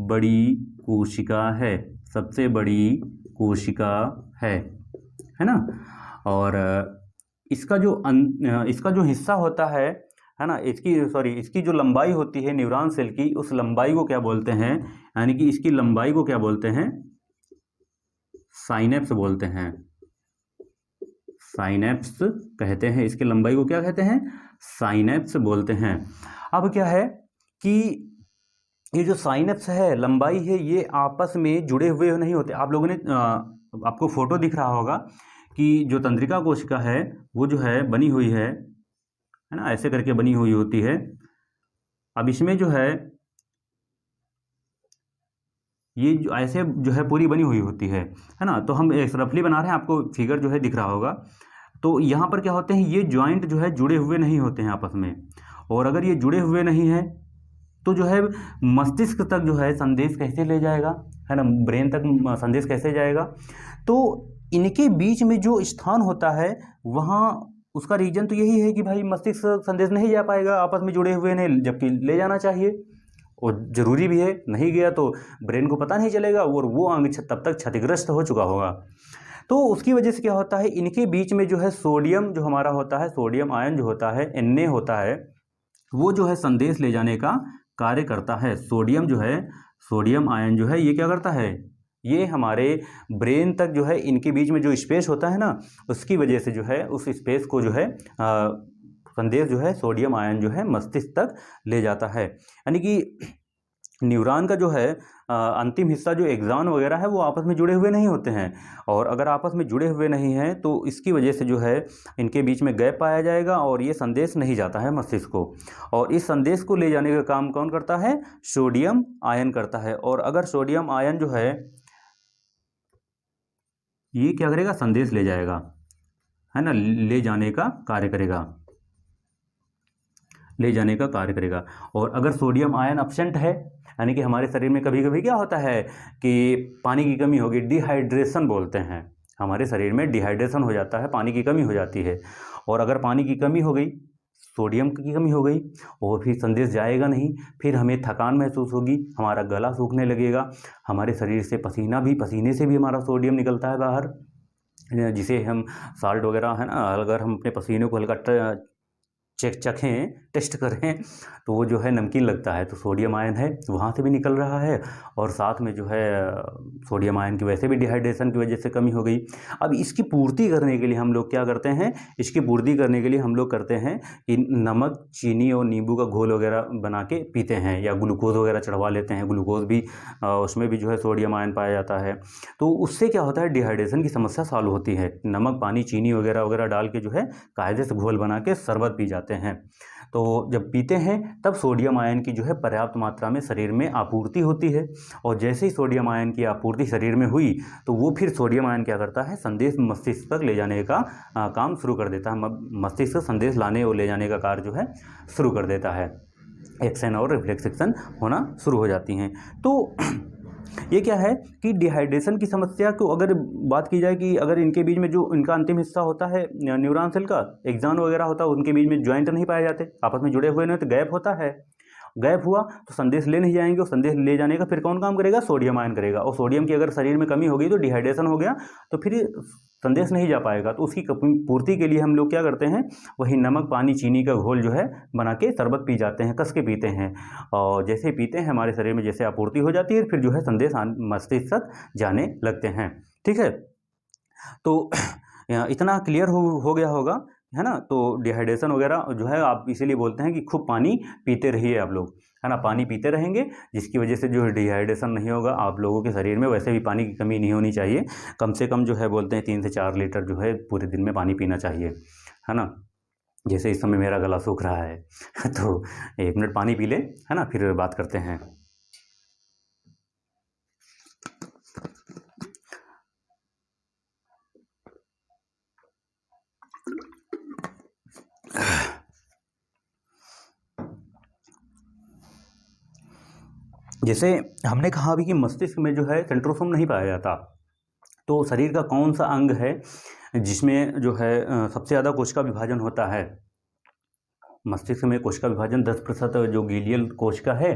बड़ी कोशिका है, सबसे बड़ी कोशिका है ना। और इसका जो हिस्सा होता है ना, इसकी जो लंबाई होती है न्यूरॉन सेल की, उस लंबाई को क्या बोलते हैं, यानी कि इसकी लंबाई को क्या बोलते हैं, साइनेप्स बोलते हैं, साइनेप्स कहते हैं। इसकी लंबाई को क्या कहते हैं, साइनेप्स बोलते हैं। अब क्या है कि ये जो साइनेप्स है, लंबाई है, ये आपस में जुड़े हुए नहीं होते। आप लोगों ने आपको फोटो दिख रहा होगा कि जो तंत्रिका कोशिका है वो जो है बनी हुई है ना, ऐसे करके बनी हुई होती है। अब इसमें जो है ये जो ऐसे जो है पूरी बनी हुई होती है ना। तो हम एक रफली बना रहे हैं, आपको फिगर जो है दिख रहा होगा। तो यहाँ पर क्या होते हैं, ये जॉइंट जो है जुड़े हुए नहीं होते हैं आपस में, और अगर ये जुड़े हुए नहीं हैं तो जो है मस्तिष्क तक जो है संदेश कैसे ले जाएगा, है ना, ब्रेन तक संदेश कैसे जाएगा। तो इनके बीच में जो स्थान होता है वहाँ उसका रीजन तो यही है कि भाई मस्तिष्क संदेश नहीं जा पाएगा, आपस में जुड़े हुए नहीं, जबकि ले जाना चाहिए और ज़रूरी भी है। नहीं गया तो ब्रेन को पता नहीं चलेगा और वो अंग तब तक क्षतिग्रस्त हो चुका होगा। तो उसकी वजह से क्या होता है, इनके बीच में जो है सोडियम जो हमारा होता है, सोडियम आयन जो होता है, Na होता है, वो जो है संदेश ले जाने का कार्य करता है। सोडियम जो है, सोडियम आयन जो है ये क्या करता है, ये हमारे ब्रेन तक जो है, इनके बीच में जो स्पेस होता है ना, उसकी वजह से जो है उस स्पेस को जो है संदेश जो है सोडियम आयन जो है मस्तिष्क तक ले जाता है। यानी कि न्यूरॉन का जो है अंतिम हिस्सा जो एक्सॉन वगैरह है वो आपस में जुड़े हुए नहीं होते हैं, और अगर आपस में जुड़े हुए नहीं हैं तो इसकी वजह से जो है इनके बीच में गैप पाया जाएगा और ये संदेश नहीं जाता है मस्तिष्क को। और इस संदेश को ले जाने का काम कौन करता है, सोडियम आयन करता है। और अगर सोडियम आयन जो है ये क्या करेगा, संदेश ले जाएगा, है ना, ले जाने का कार्य करेगा, ले जाने का कार्य करेगा। और अगर सोडियम आयन एब्सेंट है, यानी कि हमारे शरीर में कभी कभी क्या होता है कि पानी की कमी होगी, डिहाइड्रेशन बोलते हैं, हमारे शरीर में डिहाइड्रेशन हो जाता है, पानी की कमी हो जाती है। और अगर पानी की कमी हो गई, सोडियम की कमी हो गई, और फिर संदेश जाएगा नहीं, फिर हमें थकान महसूस होगी, हमारा गला सूखने लगेगा, हमारे शरीर से पसीने से भी हमारा सोडियम निकलता है बाहर, जिसे हम साल्ट वगैरह, है ना, अगर हम अपने पसीने को हल्का चखें, टेस्ट करें तो वो जो है नमकीन लगता है। तो सोडियम आयन है वहाँ से भी निकल रहा है, और साथ में जो है सोडियम आयन की वैसे भी डिहाइड्रेशन की वजह से कमी हो गई। अब इसकी पूर्ति करने के लिए हम लोग क्या करते हैं, इसकी पूर्ति करने के लिए हम लोग करते हैं कि नमक, चीनी और नींबू का घोल वगैरह बना के पीते हैं, या ग्लूकोज वगैरह चढ़वा लेते हैं। ग्लूकोज भी उसमें भी जो है सोडियम आयन पाया जाता है। तो उससे क्या होता है, डिहाइड्रेशन की समस्या सॉल्व होती है। नमक, पानी, चीनी वगैरह वगैरह डाल के जो है कायदे से घोल बना के शरबत पी जाते करते हैं। तो जब पीते हैं तब सोडियम आयन की जो है पर्याप्त मात्रा में शरीर में आपूर्ति होती है, और जैसे ही सोडियम आयन की आपूर्ति शरीर में हुई तो वो फिर सोडियम आयन क्या करता है, संदेश मस्तिष्क तक ले जाने का काम शुरू कर देता है। मस्तिष्क संदेश लाने और ले जाने का कार्य जो है शुरू कर देता है। एक्शन और रिफ्लेक्स एक्शन होना शुरू हो जाती हैं। तो ये क्या है कि डिहाइड्रेशन की समस्या को अगर बात की जाए कि अगर इनके बीच में जो इनका अंतिम हिस्सा होता है न्यूरॉन सेल का, एक्सॉन वगैरह होता है, उनके बीच में ज्वाइंट नहीं पाए जाते, आपस में जुड़े हुए नहीं, तो गैप होता है। गैप हुआ तो संदेश ले नहीं जाएंगे, और संदेश ले जाने का फिर कौन काम करेगा, सोडियम आयन करेगा। और सोडियम की अगर शरीर में कमी हो गई तो डिहाइड्रेशन हो गया, तो फिर संदेश नहीं जा पाएगा। तो उसकी पूर्ति के लिए हम लोग क्या करते हैं, वही नमक पानी चीनी का घोल जो है बना के शरबत पी जाते हैं, कस के पीते हैं। और जैसे ही पीते हैं हमारे शरीर में जैसे आपूर्ति हो जाती है, फिर जो है संदेश मस्तिष्क तक जाने लगते हैं। ठीक है, तो इतना क्लियर हो गया होगा, है ना। तो डिहाइड्रेशन वगैरह जो है आप इसीलिए बोलते हैं कि खूब पानी पीते रहिए आप लोग, है ना। पानी पीते रहेंगे जिसकी वजह से जो है डिहाइड्रेशन नहीं होगा आप लोगों के शरीर में। वैसे भी पानी की कमी नहीं होनी चाहिए, कम से कम जो है बोलते हैं 3 से 4 लीटर जो है पूरे दिन में पानी पीना चाहिए, है ना। जैसे इस समय मेरा गला सूख रहा है तो 1 मिनट पानी पी ले, है ना, फिर बात करते हैं। जैसे हमने कहा अभी कि मस्तिष्क में जो है सेंट्रोसोम नहीं पाया जाता, तो शरीर का कौन सा अंग है जिसमें जो है सबसे ज़्यादा कोशिका विभाजन होता है। मस्तिष्क में कोशिका विभाजन 10% जो गीलियल कोशिका है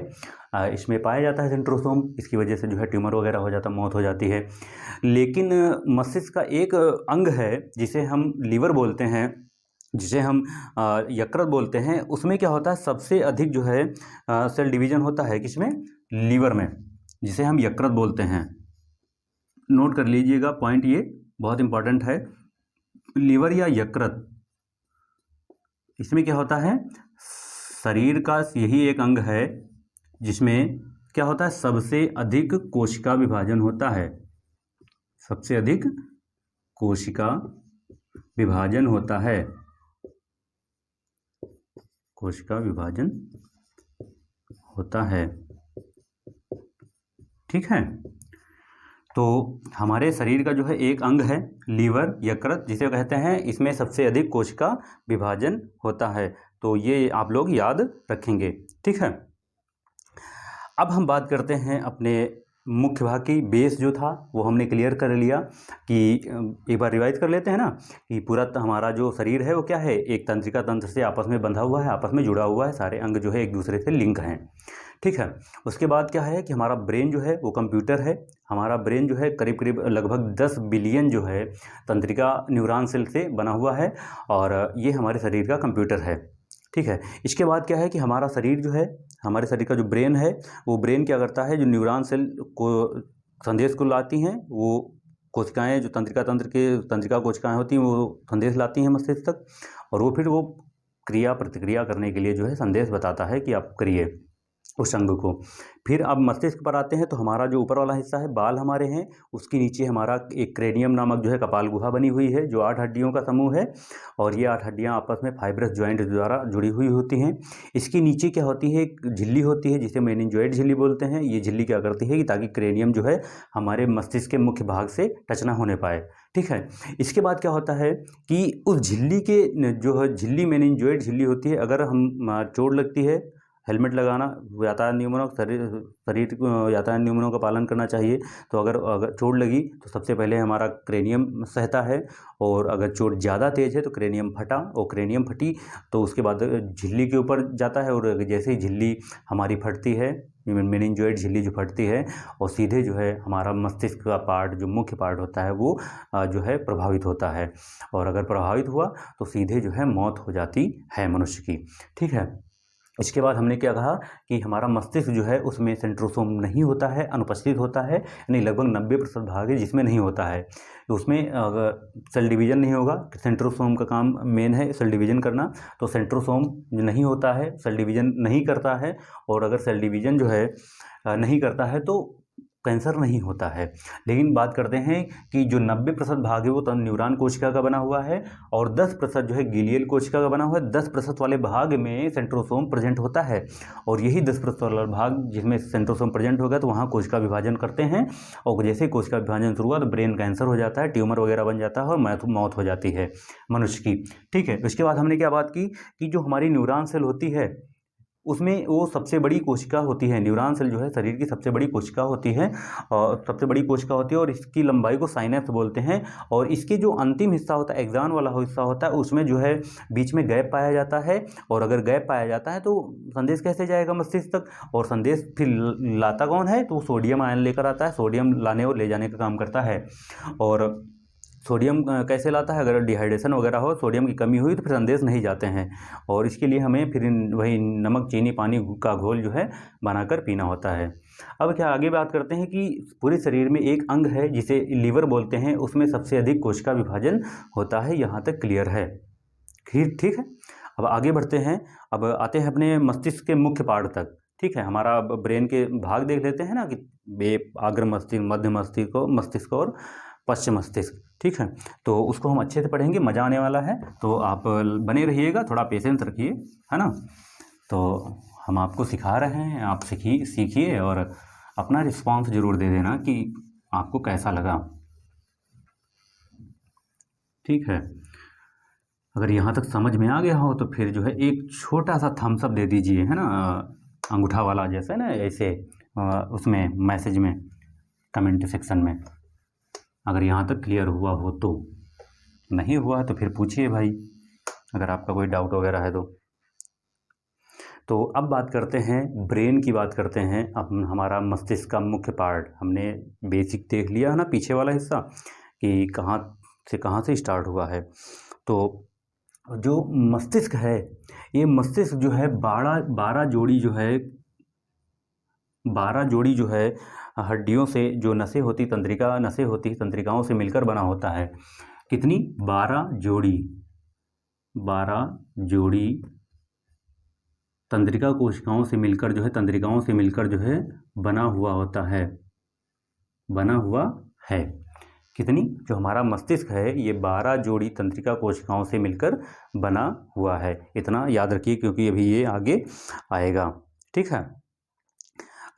इसमें पाया जाता है सेंट्रोसोम। इसकी वजह से जो है ट्यूमर वगैरह हो जाता, मौत हो जाती है। लेकिन मस्तिष्क का एक अंग है जिसे हम लीवर बोलते हैं, जिसे हम यकृत बोलते हैं, उसमें क्या होता है, सबसे अधिक जो है सेल डिवीजन होता है किसमें, लीवर में, जिसे हम यकृत बोलते हैं। नोट कर लीजिएगा पॉइंट, ये बहुत इंपॉर्टेंट है। लीवर या यकृत, इसमें क्या होता है, शरीर का यही एक अंग है जिसमें क्या होता है, सबसे अधिक कोशिका विभाजन होता है। सबसे अधिक कोशिका विभाजन होता है, कोशिका विभाजन होता है। ठीक है, तो हमारे शरीर का जो है एक अंग है लीवर यकृत जिसे कहते हैं, इसमें सबसे अधिक कोशिका विभाजन होता है। तो ये आप लोग याद रखेंगे। ठीक है, अब हम बात करते हैं अपने मुख्य भाग की। बेस जो था वो हमने क्लियर कर लिया कि एक बार रिवाइज कर लेते हैं ना, कि पूरा हमारा जो शरीर है वो क्या है, एक तंत्रिका तंत्र से आपस में बंधा हुआ है, आपस में जुड़ा हुआ है, सारे अंग जो है एक दूसरे से लिंक हैं। ठीक है, उसके बाद क्या है कि हमारा ब्रेन जो है वो कंप्यूटर है। हमारा ब्रेन जो है करीब करीब लगभग 10 बिलियन जो है तंत्रिका न्यूरॉन सेल से बना हुआ है, और ये हमारे शरीर का कंप्यूटर है। ठीक है, इसके बाद क्या है कि हमारा शरीर जो है, हमारे शरीर का जो ब्रेन है, वो ब्रेन क्या करता है, जो न्यूरॉन सेल को संदेश को लाती हैं, वो कोशिकाएं जो तंत्रिका कोशिकाएं होती हैं वो संदेश लाती हैं मस्तिष्क तक, और वो फिर वो क्रिया प्रतिक्रिया करने के लिए जो है संदेश बताता है कि आप करिए उस अंग को। फिर अब मस्तिष्क पर आते हैं, तो हमारा जो ऊपर वाला हिस्सा है, बाल हमारे हैं, उसके नीचे हमारा एक क्रेनियम नामक जो है कपाल गुहा बनी हुई है, जो 8 हड्डियों का समूह है, और ये 8 हड्डियां आपस में फाइब्रस जॉइंट द्वारा जुड़ी हुई होती हैं। इसके नीचे क्या होती है, एक झिल्ली होती है जिसे मेनिंजोइड झिल्ली बोलते हैं। ये झिल्ली क्या करती है कि ताकि क्रेनियम जो है हमारे मस्तिष्क के मुख्य भाग से टच ना होने पाए। ठीक है, इसके बाद क्या होता है कि उस झिल्ली के जो है झिल्ली मेनिंजोइड झिल्ली होती है, अगर हम चोट लगती है, हेलमेट लगाना, यातायात नियमों शरीर यातायात नियमों का पालन करना चाहिए। तो अगर चोट लगी तो सबसे पहले हमारा क्रेनियम सहता है, और अगर चोट ज़्यादा तेज़ है तो क्रेनियम फटा, और क्रेनियम फटी तो उसके बाद झिल्ली के ऊपर जाता है, और जैसे ही झिल्ली हमारी फटती है, मेनिंजोइड झिल्ली जो फटती है, और सीधे जो है हमारा मस्तिष्क का पार्ट, जो मुख्य पार्ट होता है, वो जो है प्रभावित होता है, और अगर प्रभावित हुआ तो सीधे जो है मौत हो जाती है मनुष्य की। ठीक है, इसके बाद हमने क्या कहा कि हमारा मस्तिष्क जो है उसमें सेंट्रोसोम नहीं होता है, अनुपस्थित होता है, यानी लगभग 90% भाग है जिसमें नहीं होता है। तो उसमें अगर सेल डिवीज़न नहीं होगा, सेंट्रोसोम का काम मेन है सेल डिवीज़न करना, तो सेंट्रोसोम नहीं होता है, सेल डिवीज़न नहीं करता है, और अगर सेल डिवीज़न जो है नहीं करता है तो कैंसर नहीं होता है। लेकिन बात करते हैं कि जो 90% भाग है वो न्यूरॉन कोशिका का बना हुआ है और 10% जो है ग्लियल कोशिका का बना हुआ है। 10% वाले भाग में सेंट्रोसोम प्रेजेंट होता है और यही 10% वाला भाग जिसमें सेंट्रोसोम प्रेजेंट होगा तो वहाँ कोशिका विभाजन करते हैं और जैसे कोशिका विभाजन शुरू हुआ तो ब्रेन कैंसर हो जाता है, ट्यूमर वगैरह बन जाता है और मौत हो जाती है मनुष्य की। ठीक है, उसके बाद हमने क्या बात की कि जो हमारी न्यूरॉन सेल होती है उसमें वो सबसे बड़ी कोशिका होती है। न्यूरॉन सेल जो है शरीर की सबसे बड़ी कोशिका होती है और सबसे बड़ी कोशिका होती है और इसकी लंबाई को साइनेप्स बोलते हैं। और इसके जो अंतिम हिस्सा होता है, एक्सॉन वाला हिस्सा होता है, उसमें जो है बीच में गैप पाया जाता है और अगर गैप पाया जाता है तो संदेश कैसे जाएगा मस्तिष्क तक, और संदेश फिर लाता कौन है तो सोडियम आयन लेकर आता है, सोडियम लाने और ले जाने का काम करता है। और सोडियम कैसे लाता है, अगर डिहाइड्रेशन वगैरह हो, सोडियम की कमी हुई तो फिर संदेश नहीं जाते हैं और इसके लिए हमें फिर वही नमक चीनी पानी का घोल जो है बनाकर पीना होता है। अब क्या आगे बात करते हैं कि पूरे शरीर में एक अंग है जिसे लीवर बोलते हैं, उसमें सबसे अधिक कोशिका विभाजन होता है। यहाँ तक क्लियर है? ठीक है। अब आगे बढ़ते हैं, अब आते हैं अपने मस्तिष्क के मुख्य पार्ट तक। ठीक है, हमारा ब्रेन के भाग देख लेते हैं ना कि अग्र मस्तिष्क, मध्य मस्तिष्क और पश्चिम मस्तिष्क। ठीक है, तो उसको हम अच्छे से पढ़ेंगे, मज़ा आने वाला है, तो आप बने रहिएगा, थोड़ा पेशेंस रखिए, है ना। तो हम आपको सिखा रहे हैं, आप सीखिए और अपना रिस्पांस ज़रूर दे देना कि आपको कैसा लगा। ठीक है, अगर यहाँ तक समझ में आ गया हो तो फिर जो है एक छोटा सा थम्स अप दे दीजिए, है ना, अंगूठा वाला जैसे ना, ऐसे उसमें मैसेज में कमेंट सेक्शन में। अगर यहाँ तक क्लियर हुआ हो तो, नहीं हुआ तो फिर पूछिए भाई, अगर आपका कोई डाउट वगैरह है तो अब बात करते हैं ब्रेन की, बात करते हैं। अब हमारा मस्तिष्क का मुख्य पार्ट हमने बेसिक देख लिया है ना, पीछे वाला हिस्सा कि कहाँ से स्टार्ट हुआ है। तो जो मस्तिष्क है, ये मस्तिष्क जो है 12 जोड़ी जो है हड्डियों से, जो नसें होती तंत्रिकाओं से मिलकर बना होता है। कितनी? 12 जोड़ी तंत्रिका कोशिकाओं से मिलकर जो है बना हुआ है। कितनी? जो हमारा मस्तिष्क है ये 12 जोड़ी तंत्रिका कोशिकाओं से मिलकर बना हुआ है। इतना याद रखिए क्योंकि अभी ये आगे आएगा। ठीक है,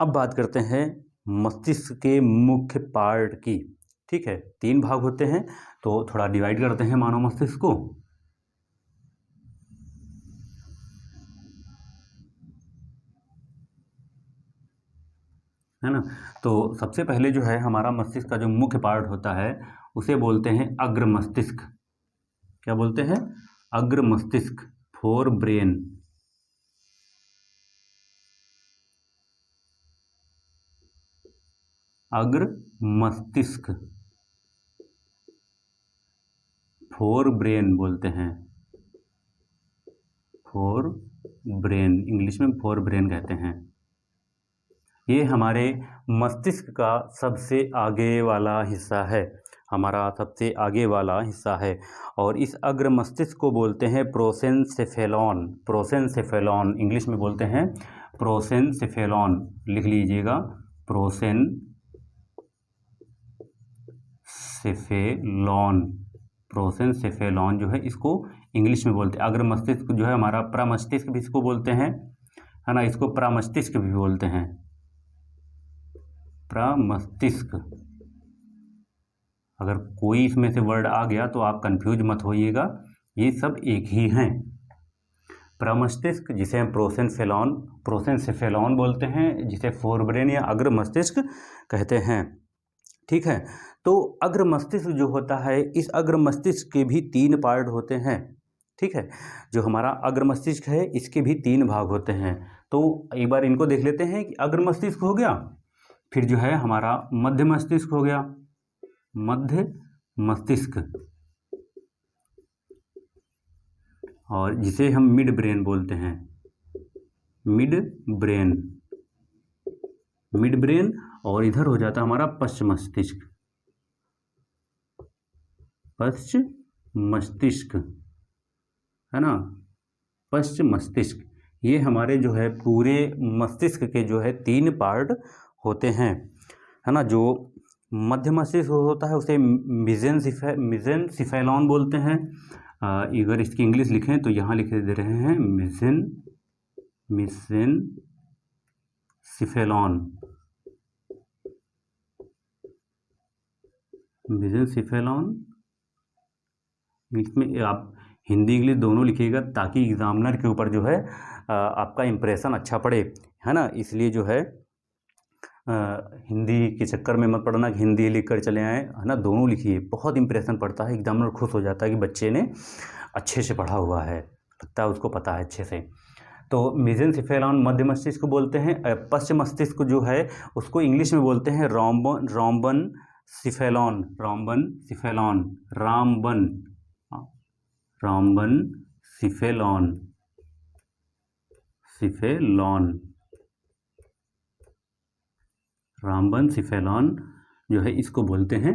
अब बात करते हैं मस्तिष्क के मुख्य पार्ट की। ठीक है, 3 भाग होते हैं, तो थोड़ा डिवाइड करते हैं मानव मस्तिष्क को। है ना, तो सबसे पहले जो है हमारा मस्तिष्क का जो मुख्य पार्ट होता है उसे बोलते हैं अग्र मस्तिष्क। क्या बोलते हैं? अग्र मस्तिष्क, फोर ब्रेन। अग्र मस्तिष्क, फोर ब्रेन बोलते हैं, फोर ब्रेन, इंग्लिश में फोर ब्रेन कहते हैं। ये हमारे मस्तिष्क का सबसे आगे वाला हिस्सा है, हमारा सबसे आगे वाला हिस्सा है। और इस अग्र मस्तिष्क को बोलते हैं प्रोसेनसेफेलॉन। प्रोसेनसेफेलॉन इंग्लिश में बोलते हैं प्रोसेनसेफेलॉन, लिख लीजिएगा, प्रोसेनसेफेलॉन जो है इसको इंग्लिश में बोलते हैं। अग्र मस्तिष्क जो है हमारा प्रमस्तिष्क भी इसको बोलते हैं, है ना, इसको प्रमस्तिष्क भी बोलते हैं, प्रमस्तिष्क। अगर कोई इसमें से वर्ड आ गया तो आप कंफ्यूज मत होइएगा, ये सब एक ही हैं। प्रमस्तिष्क जिसे हम प्रोसेनसेफेलॉन बोलते हैं, जिसे फोरब्रेन या अग्र मस्तिष्क कहते हैं। ठीक है, तो अग्र मस्तिष्क जो होता है, इस अग्र मस्तिष्क के भी 3 पार्ट होते हैं। ठीक है, जो हमारा अग्र मस्तिष्क है इसके भी 3 भाग होते हैं। तो एक बार इनको देख लेते हैं कि अग्र मस्तिष्क हो गया, फिर जो है हमारा मध्य मस्तिष्क हो गया, मध्य मस्तिष्क, और जिसे हम मिड ब्रेन बोलते हैं, मिड ब्रेन। और इधर हो जाता हमारा पश्च मस्तिष्क, है ना, पश्च मस्तिष्क। ये हमारे जो है पूरे मस्तिष्क के जो है 3 पार्ट होते हैं, है ना, जो मध्य मस्तिष्क होता है उसे मिजेनसिफेलॉन बोलते हैं। अगर इसकी इंग्लिश लिखें तो यहाँ लिख दे रहे हैं मिजेनसिफेलॉन। इसमें आप हिंदी इंग्लिश दोनों लिखिएगा ताकि एग्जामिनर के ऊपर जो है आपका इम्प्रेशन अच्छा पड़े, है ना। इसलिए जो है हिंदी के चक्कर में मत पड़ना कि हिंदी लिख कर चले आए, है ना। दोनों लिखिए, बहुत इंप्रेशन पड़ता है, एग्जामिनर खुश हो जाता है कि बच्चे ने अच्छे से पढ़ा हुआ है, लगता है उसको पता है अच्छे से। तो मेसेंचिफेलॉन मध्य मस्तिष्क को बोलते हैं। पश्चिम मस्तिष्क जो है उसको इंग्लिश में बोलते हैं रामबन सिफेलॉन जो है इसको बोलते हैं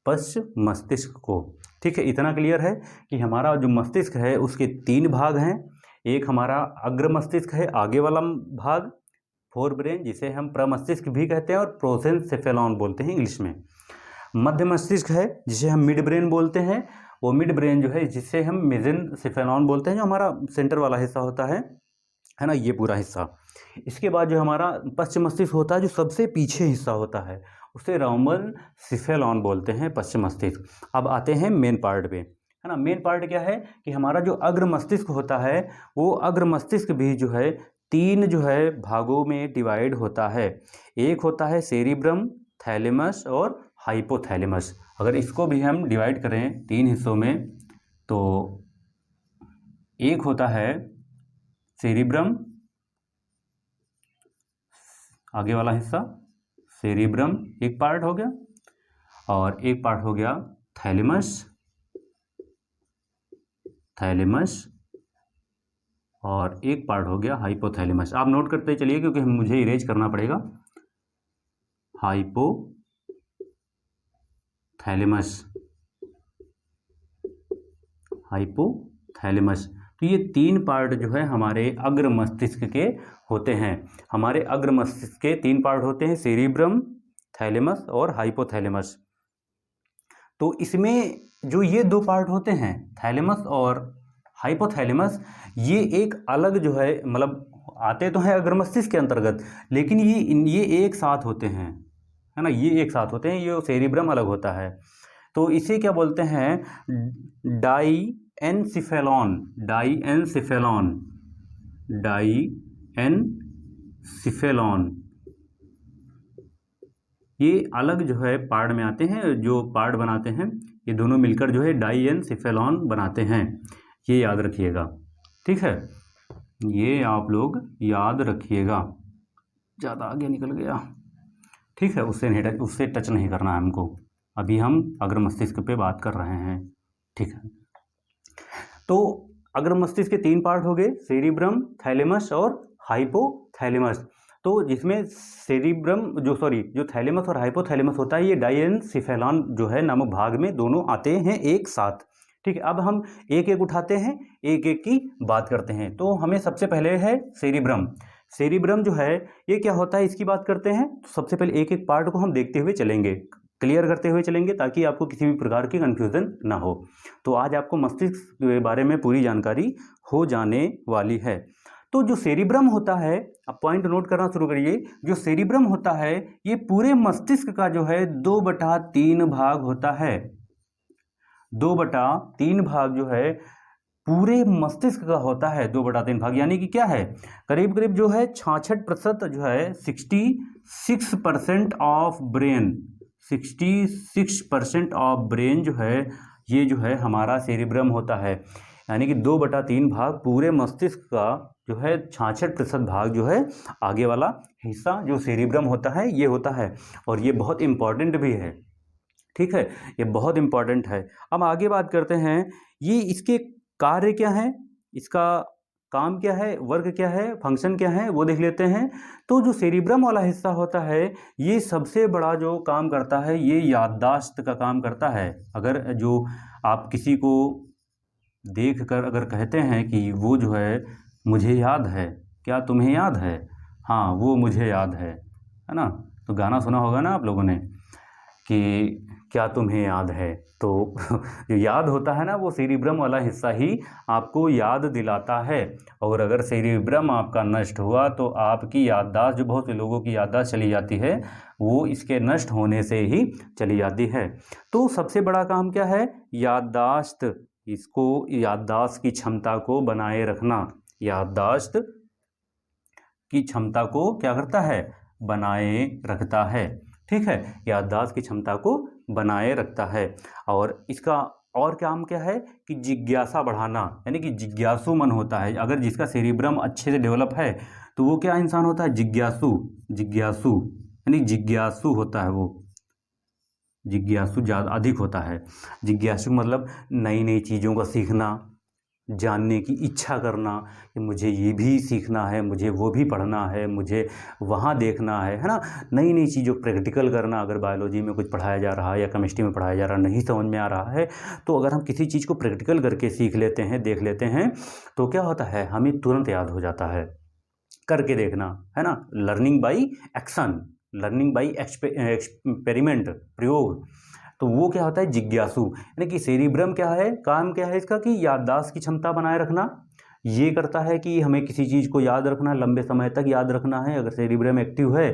पश्चिम मस्तिष्क को। ठीक है, इतना क्लियर है कि हमारा जो मस्तिष्क है उसके 3 भाग हैं। एक हमारा अग्र मस्तिष्क है, आगे वाला भाग, फोर ब्रेन, जिसे हम प्रमस्तिष्क भी कहते हैं और प्रोसेंसेफेलॉन बोलते हैं इंग्लिश में। मध्य मस्तिष्क है जिसे हम मिड ब्रेन बोलते हैं, वो मिड ब्रेन जो है जिसे हम मेसेंचिफेलॉन बोलते हैं, जो हमारा सेंटर वाला हिस्सा होता है ना, ये पूरा हिस्सा। इसके बाद जो हमारा पश्चिम मस्तिष्क होता है जो सबसे पीछे हिस्सा होता है उसे रामबन बोलते हैं, पश्चिम मस्तिष्क। अब आते हैं मेन पार्ट पे, है ना। मेन पार्ट क्या है कि हमारा जो अग्र मस्तिष्क होता है वो अग्र मस्तिष्क भी जो है 3 जो है भागों में डिवाइड होता है। एक होता है सेरिब्रम, थैलेमस और हाइपोथैलेमस। अगर इसको भी हम डिवाइड करें 3 हिस्सों में तो एक होता है सेरिब्रम, आगे वाला हिस्सा सेरिब्रम एक पार्ट हो गया, और एक पार्ट हो गया थैलेमस, और एक पार्ट हो गया हाइपोथैलेमस। आप नोट करते चलिए क्योंकि मुझे इरेज करना पड़ेगा। हाइपोथैलेमस। तो ये 3 पार्ट जो है हमारे अग्र मस्तिष्क के होते हैं। हमारे अग्र मस्तिष्क के 3 पार्ट होते हैं, सेरिब्रम, थैलेमस और हाइपोथैलेमस। तो इसमें जो ये 2 पार्ट होते हैं, थैलेमस और हाइपोथैलेमस, ये एक अलग जो है, मतलब आते तो हैं अग्र मस्तिष्क के अंतर्गत, लेकिन ये एक साथ होते हैं, है ना। ये एक साथ होते हैं, ये सेरिब्रम अलग होता है। तो इसे क्या बोलते हैं, डाईएनसिफेलॉन। ये अलग जो है पार्ट में आते हैं, जो पार्ट बनाते हैं ये दोनों मिलकर जो है डाईएनसिफेलॉन बनाते हैं। ये याद रखिएगा, ठीक है, ये आप लोग याद रखिएगा। ज़्यादा आगे निकल गया, ठीक है, उससे टच नहीं करना है हमको, अभी हम अग्र मस्तिष्क पे बात कर रहे हैं, ठीक है। तो अग्र मस्तिष्क के 3 पार्ट हो गए, सेरिब्रम, थैलेमस और हाइपोथैलेमस। तो जिसमें जो थैलेमस और हाइपोथैलेमस होता है, ये डाईएनसिफेलॉन जो है नामक भाग में दोनों आते हैं एक साथ, ठीक है। अब हम एक एक उठाते हैं, एक एक की बात करते हैं। तो हमें सबसे पहले है सेरिब्रम जो है ये क्या होता है, इसकी बात करते हैं। तो सबसे पहले एक एक पार्ट को हम देखते हुए चलेंगे, क्लियर करते हुए चलेंगे, ताकि आपको किसी भी प्रकार की कन्फ्यूज़न ना हो। तो आज आपको मस्तिष्क के बारे में पूरी जानकारी हो जाने वाली है। तो जो सेरिब्रम होता है, अब पॉइंट नोट करना शुरू करिए, जो सेरिब्रम होता है ये पूरे मस्तिष्क का जो है 2/3 भाग होता है। 2/3 भाग जो है पूरे मस्तिष्क का होता है, 2/3 भाग, यानी कि क्या है, करीब करीब जो है 66% जो है 66% ऑफ ब्रेन, 66% ऑफ ब्रेन जो है ये जो है हमारा सेरिब्रम होता है। यानी कि 2/3 भाग पूरे मस्तिष्क का जो है 66% भाग जो है आगे वाला हिस्सा जो सेरिब्रम होता है ये होता है, और ये बहुत इम्पॉर्टेंट भी है, ठीक है, ये बहुत इम्पॉर्टेंट है। अब आगे बात करते हैं, ये इसके कार्य क्या है, इसका काम क्या है, वर्क क्या है, फंक्शन क्या है, वो देख लेते हैं। तो जो सेरिब्रम वाला हिस्सा होता है ये सबसे बड़ा जो काम करता है ये याददाश्त का काम करता है। अगर जो आप किसी को देख कर अगर कहते हैं कि वो जो है मुझे याद है, क्या तुम्हें याद है, हाँ वो मुझे याद है ना, तो गाना सुना होगा ना आप लोगों ने कि क्या तुम्हें याद है। तो जो याद होता है ना, वो सेरिब्रम वाला हिस्सा ही आपको याद दिलाता है। और अगर सेरिब्रम आपका नष्ट हुआ तो आपकी याददाश्त, जो बहुत से लोगों की याददाश्त चली जाती है, वो इसके नष्ट होने से ही चली जाती है। तो सबसे बड़ा काम क्या है? याददाश्त, इसको याददाश्त की क्षमता को बनाए रखना। याददाश्त की क्षमता को क्या करता है? बनाए रखता है। ठीक है, याददाश्त की क्षमता को बनाए रखता है। और इसका और काम क्या है कि जिज्ञासा बढ़ाना, यानी कि जिज्ञासु मन होता है। अगर जिसका सेरिब्रम अच्छे से डेवलप है तो वो क्या इंसान होता है? जिज्ञासु। जिज्ञासु यानी जिज्ञासु होता है, वो जिज्ञासु ज़्यादा अधिक होता है। जिज्ञासु मतलब नई नई चीज़ों का सीखना, जानने की इच्छा करना कि मुझे ये भी सीखना है, मुझे वो भी पढ़ना है, मुझे वहाँ देखना है ना। नई नई चीज़ों प्रैक्टिकल करना। अगर बायोलॉजी में कुछ पढ़ाया जा रहा है या केमिस्ट्री में पढ़ाया जा रहा है, नहीं समझ में आ रहा है, तो अगर हम किसी चीज़ को प्रैक्टिकल करके सीख लेते हैं, देख लेते हैं, तो क्या होता है? हमें तुरंत याद हो जाता है। करके देखना है ना, learning by action, learning by experiment, प्रयोग। तो वो क्या होता है? जिज्ञासु। यानी कि सेरिब्रम क्या है, काम क्या है इसका कि याददाश्त की क्षमता बनाए रखना। ये करता है कि हमें किसी चीज़ को याद रखना, लंबे समय तक याद रखना है। अगर सेरिब्रम एक्टिव है,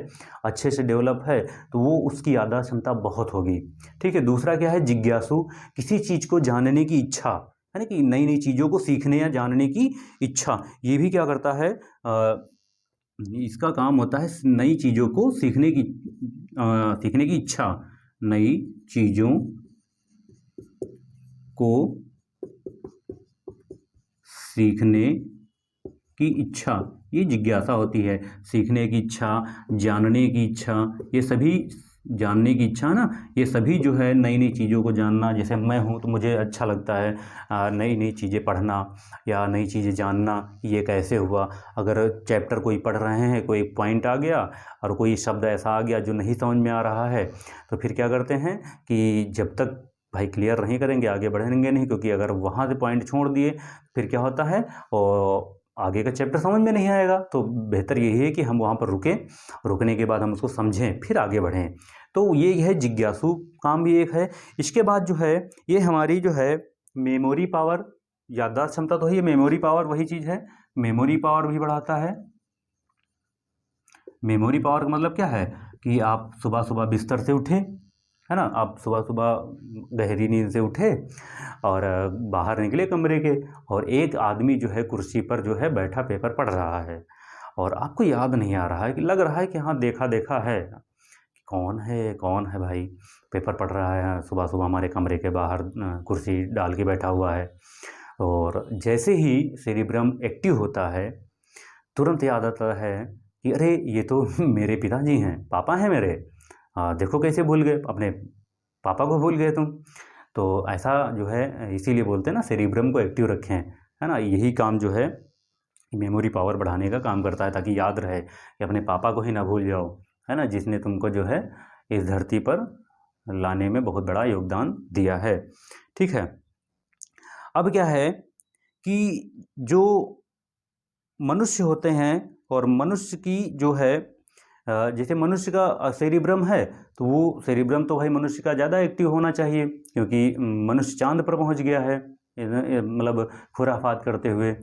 अच्छे से डेवलप है, तो वो उसकी याददाश्त क्षमता बहुत होगी। ठीक है। दूसरा क्या है? जिज्ञासु, किसी चीज़ को जानने की इच्छा, यानी कि नई नई चीज़ों को सीखने या जानने की इच्छा। ये भी क्या करता है? इसका काम होता है नई चीज़ों को सीखने की इच्छा, नई चीज़ों को सीखने की इच्छा, ये जिज्ञासा होती है। सीखने की इच्छा, जानने की इच्छा, ये सभी, जानने की इच्छा ना, ये सभी जो है नई नई चीज़ों को जानना। जैसे मैं हूँ तो मुझे अच्छा लगता है नई नई चीज़ें पढ़ना या नई चीज़ें जानना कि ये कैसे हुआ। अगर चैप्टर कोई पढ़ रहे हैं, कोई पॉइंट आ गया और कोई शब्द ऐसा आ गया जो नहीं समझ में आ रहा है, तो फिर क्या करते हैं कि जब तक भाई क्लियर नहीं करेंगे आगे बढ़ेंगे नहीं, क्योंकि अगर वहाँ से पॉइंट छोड़ दिए फिर क्या होता है और आगे का चैप्टर समझ में नहीं आएगा। तो बेहतर यही है कि हम वहाँ पर रुकें, रुकने के बाद हम उसको समझें, फिर आगे बढ़ें। तो ये है जिज्ञासु काम भी एक है। इसके बाद जो है ये हमारी जो है मेमोरी पावर, याददाश्त क्षमता तो है, ये मेमोरी पावर वही चीज़ है, मेमोरी पावर भी बढ़ाता है। मेमोरी पावर का मतलब क्या है कि आप सुबह सुबह बिस्तर से उठे, है ना, आप सुबह सुबह गहरी नींद से उठे और बाहर निकले कमरे के, और एक आदमी जो है कुर्सी पर जो है बैठा पेपर पढ़ रहा है, और आपको याद नहीं आ रहा है, कि लग रहा है कि हाँ देखा देखा है, कौन है भाई पेपर पढ़ रहा है सुबह सुबह हमारे कमरे के बाहर कुर्सी डाल के बैठा हुआ है। और जैसे ही सेरिब्रम एक्टिव होता है, तुरंत याद आता है कि अरे ये तो मेरे पिताजी हैं, पापा हैं मेरे, देखो कैसे भूल गए, अपने पापा को भूल गए तुम। तो ऐसा जो है, इसीलिए बोलते हैं ना सेरिब्रम को एक्टिव रखें, है ना। यही काम जो है मेमोरी पावर बढ़ाने का काम करता है, ताकि याद रहे कि अपने पापा को ही ना भूल जाओ, है ना, जिसने तुमको जो है इस धरती पर लाने में बहुत बड़ा योगदान दिया है। ठीक है। अब क्या है कि जो मनुष्य होते हैं, और मनुष्य की जो है जैसे मनुष्य का सेरिब्रम है, तो वो सेरिब्रम तो भाई मनुष्य का ज़्यादा एक्टिव होना चाहिए, क्योंकि मनुष्य चांद पर पहुंच गया है, मतलब खुराफात करते हुए।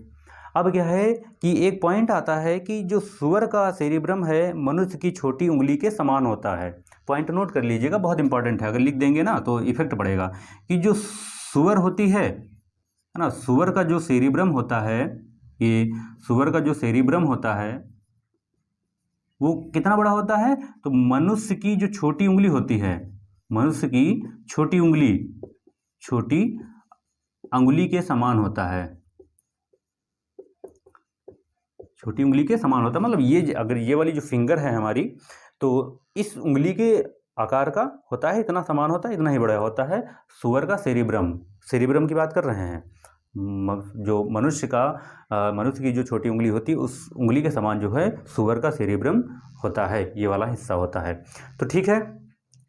अब क्या है कि एक पॉइंट आता है कि जो सूअर का सेरिब्रम है मनुष्य की छोटी उंगली के समान होता है। पॉइंट नोट कर लीजिएगा, बहुत इंपॉर्टेंट है, अगर लिख देंगे ना तो इफेक्ट पड़ेगा। कि जो सूअर होती है ना, सूअर का जो सेरिब्रम होता है, ये सूअर का जो सेरिब्रम होता है वो कितना बड़ा होता है? तो मनुष्य की जो छोटी उंगली होती है, मनुष्य की छोटी अंगुली के समान होता है, छोटी उंगली के समान होता है। मतलब ये अगर ये वाली जो फिंगर है हमारी, तो इस उंगली के आकार का होता है, इतना समान होता है, इतना ही बड़ा होता है सूअर का सेरिब्रम। सेरिब्रम की बात कर रहे हैं। जो मनुष्य की जो छोटी उंगली होती है, उस उंगली के समान जो है सूअर का सेरिब्रम होता है, ये वाला हिस्सा होता है। तो ठीक है,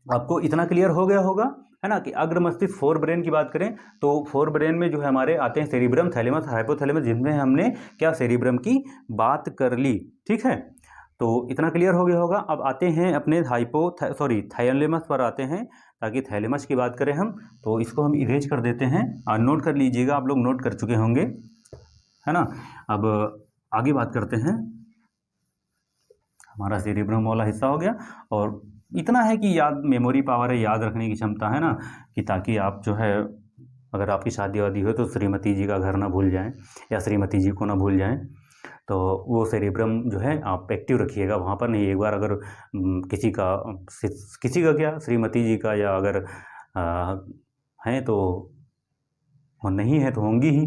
आपको इतना क्लियर हो गया होगा, है ना, कि अग्र मस्तिष्क फोर ब्रेन की बात करें तो फोर ब्रेन में जो है हमारे आते हैं सेरिब्रम, थैलेमस, हाइपोथैलेमस, जिनमें हमने क्या सेरिब्रम की बात कर ली। ठीक है। तो इतना क्लियर हो गया होगा। अब आते हैं अपने थाइलेमस पर आते हैं, ताकि थैलेमस की बात करें हम, तो इसको हम इरेज कर देते हैं। नोट कर लीजिएगा, आप लोग नोट कर चुके होंगे, है ना। अब आगे बात करते हैं। हमारा सेरेब्रम वाला हिस्सा हो गया, और इतना है कि मेमोरी पावर है, याद रखने की क्षमता है ना, कि ताकि आप जो है, अगर आपकी शादी वादी हो तो श्रीमती जी का घर ना भूल जाएं, या श्रीमती जी को ना भूल जाएं, तो वो सेरेब्रम जो है आप एक्टिव रखिएगा वहाँ पर। नहीं, एक बार अगर किसी का क्या, श्रीमती जी का, या अगर हैं तो, नहीं है तो होंगी ही,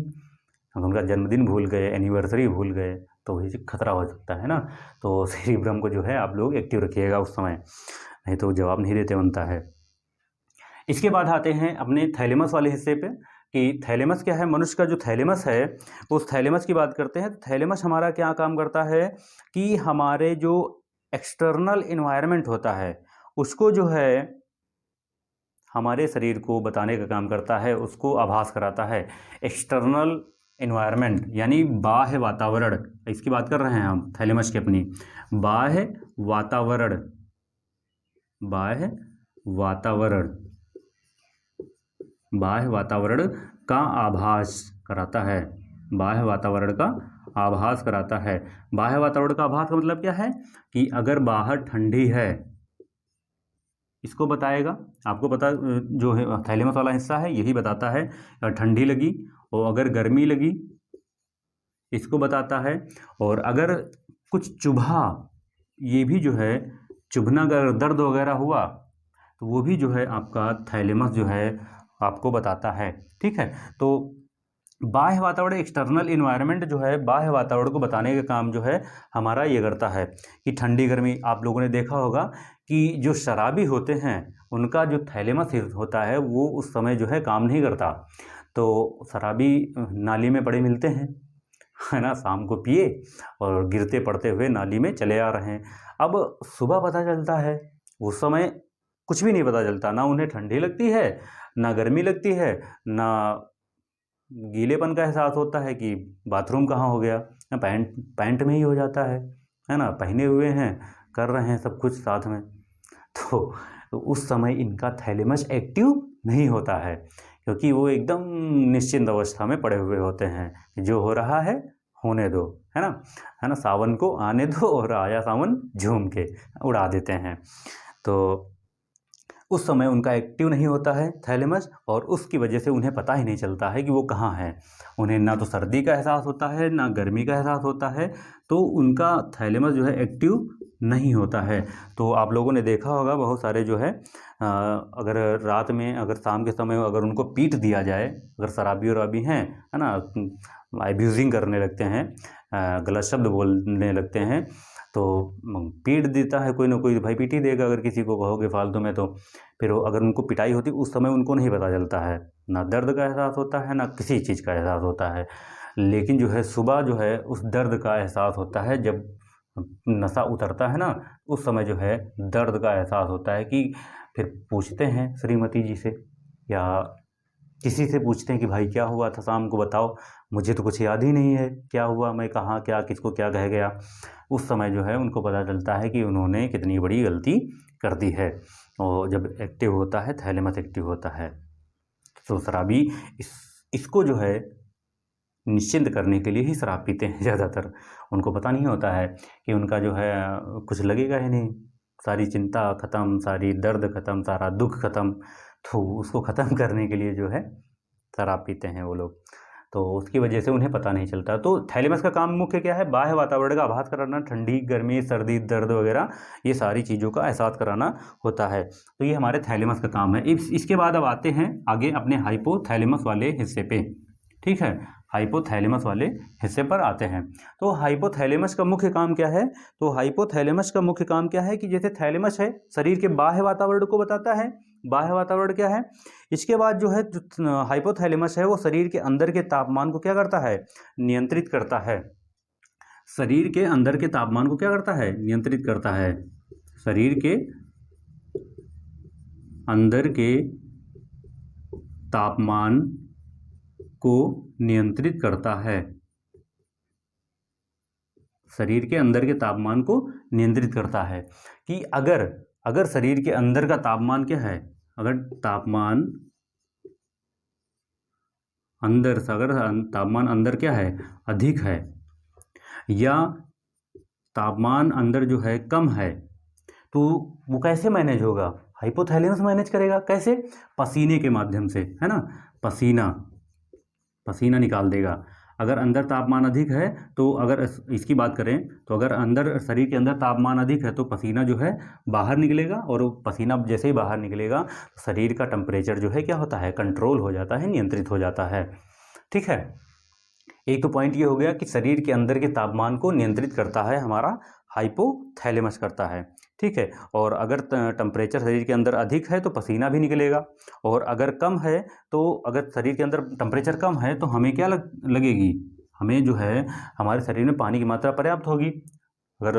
अगर उनका जन्मदिन भूल गए, एनिवर्सरी भूल गए, तो ये खतरा हो सकता है ना। तो सेरेब्रम को जो है आप लोग एक्टिव रखिएगा उस समय, नहीं तो जवाब नहीं देते बनता है। इसके बाद आते हैं अपने थैलेमस वाले हिस्से पे, कि थैलेमस क्या है। मनुष्य का जो थैलेमस है, उस थैलेमस की बात करते हैं। थैलेमस हमारा क्या काम करता है कि हमारे जो एक्सटर्नल इन्वायरमेंट होता है उसको जो है हमारे शरीर को बताने का काम करता है, उसको आभास कराता है। एक्सटर्नल इन्वायरमेंट यानी बाह्य वातावरण, इसकी बात कर रहे हैं हम थैलेमस की अपनी। बाह्य वातावरण, बाह्य वातावरण, बाह्य वातावरण का आभास कराता है, बाह्य वातावरण का आभास कराता है। बाह्य वातावरण का आभास का मतलब क्या है कि अगर बाहर ठंडी है, इसको बताएगा। आपको पता, जो है थैलेमस वाला हिस्सा है यही बताता है, ठंडी लगी, और अगर गर्मी लगी इसको बताता है, और अगर कुछ चुभा, ये भी जो है चुभना, अगर दर्द वगैरह हुआ तो वो भी जो है आपका थैलेमस जो है आपको बताता है। ठीक है, तो बाह्य वातावरण, एक्सटर्नल इन्वायरमेंट जो है बाह्य वातावरण को बताने का काम जो है हमारा ये करता है, कि ठंडी गर्मी। आप लोगों ने देखा होगा कि जो शराबी होते हैं उनका जो थैलेमस होता है वो उस समय जो है काम नहीं करता। तो शराबी नाली में पड़े मिलते हैं, है ना, शाम को पिए और गिरते पड़ते हुए नाली में चले आ रहे हैं। अब सुबह पता चलता है, उस समय कुछ भी नहीं पता चलता, ना उन्हें ठंडी लगती है, ना गर्मी लगती है, ना गीलेपन का एहसास होता है कि बाथरूम कहाँ हो गया, पैंट में ही हो जाता है ना, पहने हुए हैं, कर रहे हैं सब कुछ साथ में। तो उस समय इनका थैलेमस एक्टिव नहीं होता है, क्योंकि वो एकदम निश्चिंत अवस्था में पड़े हुए होते हैं, जो हो रहा है होने दो, है ना, सावन को आने दो, और आया सावन झूम के उड़ा देते हैं। तो उस समय उनका एक्टिव नहीं होता है थैलेमस, और उसकी वजह से उन्हें पता ही नहीं चलता है कि वो कहाँ है। उन्हें ना तो सर्दी का एहसास होता है, ना गर्मी का एहसास होता है, तो उनका थैलेमस जो है एक्टिव नहीं होता है। तो आप लोगों ने देखा होगा, बहुत सारे जो है अगर रात में, अगर शाम के समय अगर उनको पीट दिया जाए, अगर शराबी वराबी हैं, है ना, एब्यूजिंग करने लगते हैं, गलत शब्द बोलने लगते हैं, तो पीट देता है कोई ना कोई, भाई पीट ही देगा अगर किसी को कहोगे फालतू में। तो फिर अगर उनको पिटाई होती, उस समय उनको नहीं पता चलता है, ना दर्द का एहसास होता है, ना किसी चीज़ का एहसास होता है। लेकिन जो है सुबह जो है उस दर्द का एहसास होता है, जब नशा उतरता है ना, उस समय जो है दर्द का एहसास होता है। कि फिर पूछते हैं श्रीमती जी से, या किसी से पूछते हैं कि भाई क्या हुआ था शाम को, बताओ, मुझे तो कुछ याद ही नहीं है, क्या हुआ, मैं कहाँ, क्या, किसको क्या कह गया। उस समय जो है उनको पता चलता है कि उन्होंने कितनी बड़ी गलती कर दी है। और जब एक्टिव होता है, थैलेमस एक्टिव होता है, तो शराबी इसको जो है निश्चिंत करने के लिए ही शराब पीते हैं ज़्यादातर। उनको पता नहीं होता है कि उनका जो है कुछ लगेगा ही नहीं, सारी चिंता ख़त्म, सारी दर्द ख़त्म, सारा दुख ख़त्म। तो उसको ख़त्म करने के लिए जो है शराब पीते हैं वो लोग, तो उसकी वजह से उन्हें पता नहीं चलता। तो थैलेमस का काम मुख्य क्या है, बाह्य वातावरण का आभास कराना, ठंडी गर्मी सर्दी दर्द वगैरह ये सारी चीज़ों का एहसास कराना होता है। तो ये हमारे थैलेमस का काम है। इसके बाद अब आते हैं आगे अपने हाइपोथैलेमस वाले हिस्से पे। ठीक है, हाइपोथैलेमस वाले हिस्से पर आते हैं। तो हाइपोथैलेमस का मुख्य काम क्या है, तो हाइपोथैलेमस का मुख्य काम क्या है कि जैसे थैलेमस है शरीर के बाह्य वातावरण को बताता है, बाह्य वातावरण क्या है। इसके बाद जो है जो हाइपोथैलेमस है वो शरीर के अंदर के तापमान को क्या करता है, नियंत्रित करता है। शरीर के अंदर के तापमान को क्या करता है, नियंत्रित करता है। शरीर के अंदर के तापमान को नियंत्रित करता है। शरीर के अंदर के तापमान को नियंत्रित करता है। कि अगर शरीर के अंदर का तापमान क्या है, अगर तापमान अंदर क्या है, अधिक है, या तापमान अंदर जो है कम है, तो वो कैसे मैनेज होगा? हाइपोथैलेमस मैनेज करेगा। कैसे? पसीने के माध्यम से, है ना, पसीना निकाल देगा। अगर अंदर तापमान अधिक है तो, अगर इसकी बात करें तो, अगर अंदर शरीर के अंदर तापमान अधिक है तो पसीना जो है बाहर निकलेगा, और पसीना जैसे ही बाहर निकलेगा शरीर का टेम्परेचर जो है क्या होता है, कंट्रोल हो जाता है, नियंत्रित हो जाता है। ठीक है, एक तो पॉइंट ये हो गया कि शरीर के अंदर के तापमान को नियंत्रित करता है हमारा हाइपोथैलेमस करता है। ठीक है, और अगर टेम्परेचर शरीर के अंदर अधिक है तो पसीना भी निकलेगा, और अगर कम है तो, अगर शरीर के अंदर टेम्परेचर कम है तो हमें क्या लगेगी, हमें जो है हमारे शरीर में पानी की मात्रा पर्याप्त होगी। अगर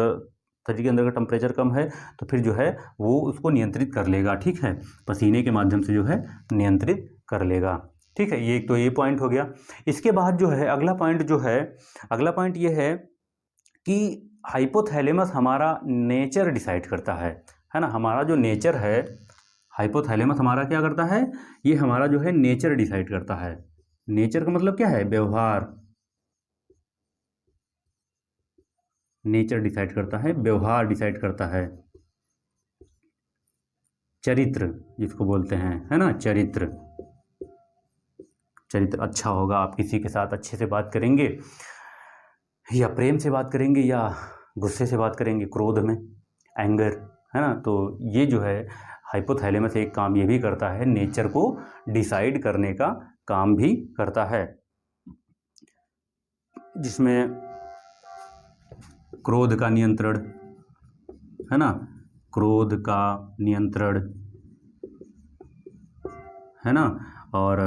शरीर के अंदर का टेम्परेचर कम है तो फिर जो है वो उसको नियंत्रित कर लेगा। ठीक है, पसीने के माध्यम से जो है नियंत्रित कर लेगा। ठीक है, ये तो ये पॉइंट हो गया। इसके बाद जो है अगला पॉइंट ये है कि हाइपोथैलेमस हमारा नेचर डिसाइड करता है ना। हमारा जो नेचर है, हाइपोथैलेमस हमारा क्या करता है, ये हमारा जो है नेचर डिसाइड करता है। नेचर का मतलब क्या है, व्यवहार। नेचर डिसाइड करता है, व्यवहार डिसाइड करता है, चरित्र जिसको बोलते हैं, है ना, चरित्र अच्छा होगा। आप किसी के साथ अच्छे से बात करेंगे, या प्रेम से बात करेंगे, या गुस्से से बात करेंगे, क्रोध में, एंगर, है ना। तो ये जो है हाइपोथैलेमस एक काम ये भी करता है, नेचर को डिसाइड करने का काम भी करता है, जिसमें क्रोध का नियंत्रण, है ना, क्रोध का नियंत्रण, है ना। और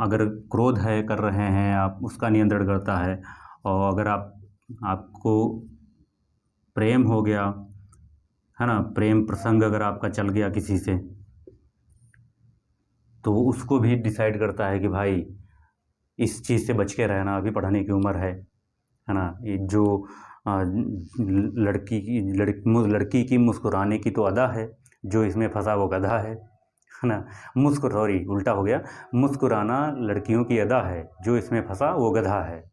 अगर क्रोध है कर रहे हैं आप, उसका नियंत्रण करता है। और अगर आपको प्रेम हो गया, है ना, प्रेम प्रसंग अगर आपका चल गया किसी से, तो उसको भी डिसाइड करता है कि भाई इस चीज़ से बच के रहना, अभी पढ़ने की उम्र है ना। ये जो लड़की की मुस्कुराने की तो अदा है, जो इसमें फंसा वो गधा है ना। उल्टा हो गया, मुस्कुराना लड़कियों की अदा है, जो इसमें फंसा वो गधा है।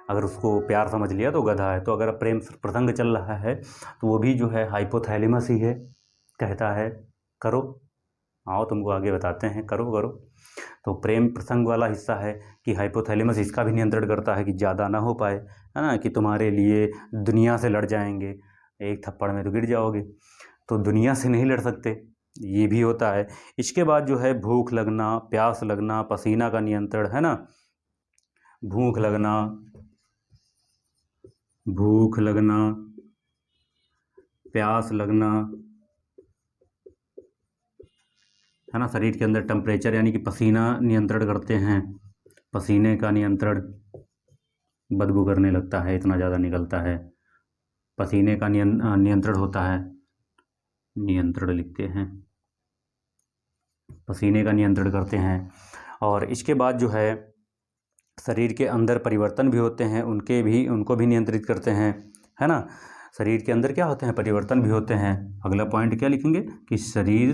अगर उसको प्यार समझ लिया तो गधा है। तो अगर प्रेम प्रसंग चल रहा है तो वो भी जो है हाइपोथैलेमस ही है, कहता है करो, आओ तुमको आगे बताते हैं, करो करो। तो प्रेम प्रसंग वाला हिस्सा है कि हाइपोथैलेमस इसका भी नियंत्रण करता है कि ज़्यादा ना हो पाए, है ना, कि तुम्हारे लिए दुनिया से लड़ जाएंगे, एक थप्पड़ में तो गिर जाओगे, तो दुनिया से नहीं लड़ सकते, ये भी होता है। इसके बाद जो है भूख लगना, प्यास लगना, पसीना का नियंत्रण, है ना, भूख लगना, प्यास लगना, है ना। शरीर के अंदर टेम्परेचर यानी कि पसीना नियंत्रण करते हैं, पसीने का नियंत्रण, बदबू करने लगता है, इतना ज़्यादा निकलता है, पसीने का नियंत्रण होता है, नियंत्रण लिखते हैं, पसीने का नियंत्रण करते हैं। और इसके बाद जो है शरीर के अंदर परिवर्तन भी होते हैं, उनको भी नियंत्रित करते हैं, है ना। शरीर के अंदर क्या होते हैं, परिवर्तन भी होते हैं। अगला पॉइंट क्या लिखेंगे कि शरीर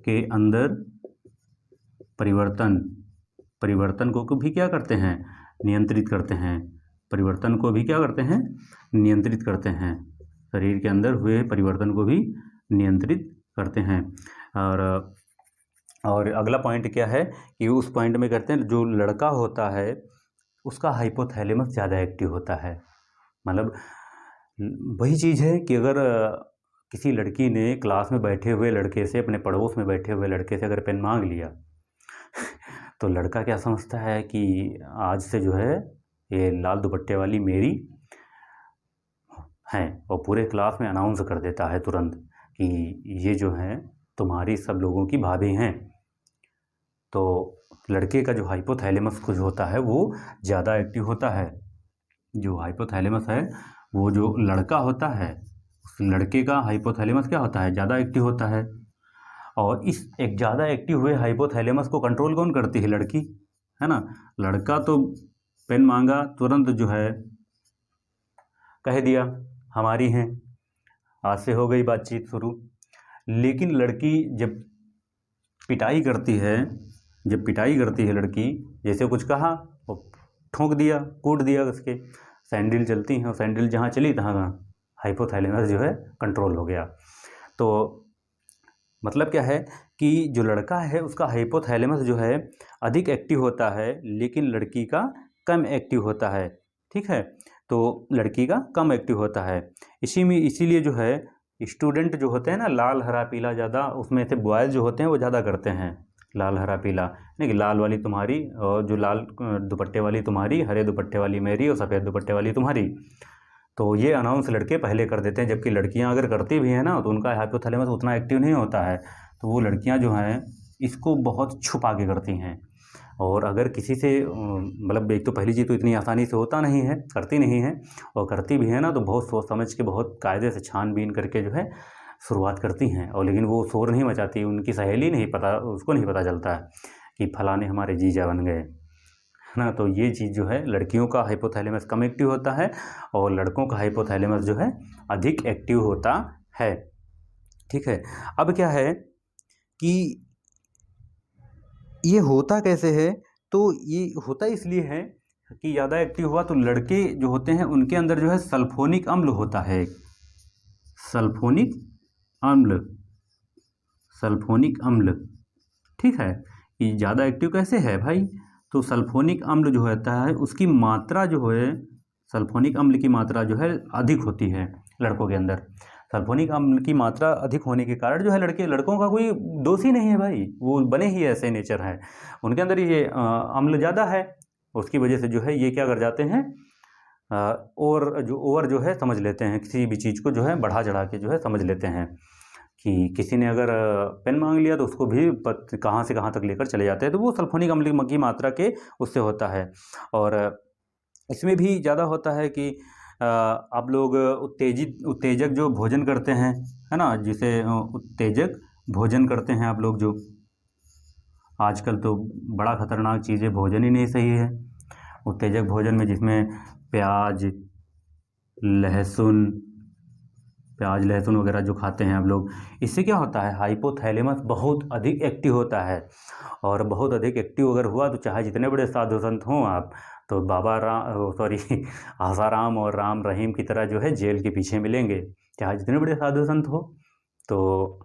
के अंदर परिवर्तन को भी क्या करते हैं, नियंत्रित करते हैं। परिवर्तन को भी क्या करते हैं, नियंत्रित करते हैं। शरीर के अंदर हुए परिवर्तन को भी नियंत्रित करते हैं। और अगला पॉइंट क्या है कि उस पॉइंट में करते हैं, जो लड़का होता है उसका हाइपोथैलेमस ज़्यादा एक्टिव होता है। मतलब वही चीज़ है कि अगर किसी लड़की ने क्लास में बैठे हुए लड़के से, अपने पड़ोस में बैठे हुए लड़के से अगर पेन मांग लिया तो लड़का क्या समझता है कि आज से जो है ये लाल दुपट्टे वाली मेरी है, और पूरे क्लास में अनाउंस कर देता है तुरंत कि ये जो है तुम्हारी सब लोगों की भाभी हैं। तो लड़के का जो हाइपोथैलेमस कुछ होता है वो ज़्यादा एक्टिव होता है। जो हाइपोथैलेमस है, वो जो लड़का होता है, उस लड़के का हाइपोथैलेमस क्या होता है, ज़्यादा एक्टिव होता है। और इस एक ज़्यादा एक्टिव हुए हाइपोथैलेमस को कंट्रोल कौन करती है, लड़की, है ना। लड़का तो पेन मांगा तुरंत जो है कह दिया हमारी हैं, आज से हो गई बातचीत शुरू। लेकिन लड़की जब पिटाई करती है, लड़की, जैसे कुछ कहा वो ठोंक दिया, कूट दिया उसके, सैंडल चलती हैं और सैंडल जहाँ चली तहाँ हाइपोथैलेमस जो है कंट्रोल हो गया। तो मतलब क्या है कि जो लड़का है उसका हाइपोथैलेमस जो है अधिक एक्टिव होता है, लेकिन लड़की का कम एक्टिव होता है। ठीक है, तो लड़की का कम एक्टिव होता है। इसीलिए जो है स्टूडेंट जो होते हैं ना, लाल हरा पीला ज़्यादा, उसमें से बॉयज़ जो होते हैं वो ज़्यादा करते हैं लाल हरा पीला, नहीं कि लाल वाली तुम्हारी और जो लाल दुपट्टे वाली तुम्हारी, हरे दुपट्टे वाली मेरी और सफ़ेद दुपट्टे वाली तुम्हारी। तो ये अनाउंस लड़के पहले कर देते हैं, जबकि लड़कियां अगर करती भी हैं ना तो उनका हाइपोथैलेमस उतना एक्टिव नहीं होता है। तो वो लड़कियां जो हैं इसको बहुत छुपा के करती हैं। और अगर किसी से मतलब एक तो पहली चीज़ तो इतनी आसानी से होता नहीं है, करती नहीं है, और करती भी है ना तो बहुत सोच समझ के, बहुत कायदे से छानबीन करके जो है शुरुआत करती हैं। और लेकिन वो शोर नहीं मचाती, उनकी सहेली नहीं पता, उसको नहीं पता चलता है कि फलाने हमारे जीजा बन गए, है ना। तो ये चीज़ जो है लड़कियों का हाइपोथैलेमस कम एक्टिव होता है और लड़कों का हाइपोथैलेमस जो है अधिक एक्टिव होता है। ठीक है, अब क्या है कि ये होता कैसे है, तो ये होता इसलिए है कि ज़्यादा एक्टिव हुआ तो लड़के जो होते हैं उनके अंदर जो है सल्फोनिक अम्ल होता है। सल्फोनिक अम्ल, ठीक है। ये ज़्यादा एक्टिव कैसे है भाई, तो सल्फोनिक अम्ल जो होता है उसकी मात्रा जो है, सल्फोनिक अम्ल की मात्रा जो है अधिक होती है लड़कों के अंदर। सल्फोनिक अम्ल की मात्रा अधिक होने के कारण जो है लड़कों का कोई दोष ही नहीं है भाई, वो बने ही ऐसे नेचर है, उनके अंदर ये अम्ल ज़्यादा है। उसकी वजह से जो है ये क्या कर जाते हैं, और जो है समझ लेते हैं, किसी भी चीज़ को जो है बढ़ा चढ़ा के जो है समझ लेते हैं कि किसी ने अगर पेन मांग लिया तो उसको भी कहाँ से कहाँ तक लेकर चले जाते हैं। तो वो सल्फोनिक अम्ल की मात्रा के उससे होता है। और इसमें भी ज़्यादा होता है कि आप लोग उत्तेजक जो भोजन करते हैं, है ना, जिसे उत्तेजक भोजन करते हैं आप लोग, जो आजकल तो बड़ा ख़तरनाक चीज़ है, भोजन ही नहीं सही है। उत्तेजक भोजन में जिसमें प्याज लहसुन वगैरह जो खाते हैं आप लोग, इससे क्या होता है, हाइपोथैलेमस बहुत अधिक एक्टिव होता है। और बहुत अधिक एक्टिव अगर हुआ तो चाहे जितने बड़े साधु संत हों आप, तो आसाराम और राम रहीम की तरह जो है जेल के पीछे मिलेंगे, चाहे जितने बड़े साधु संत हो। तो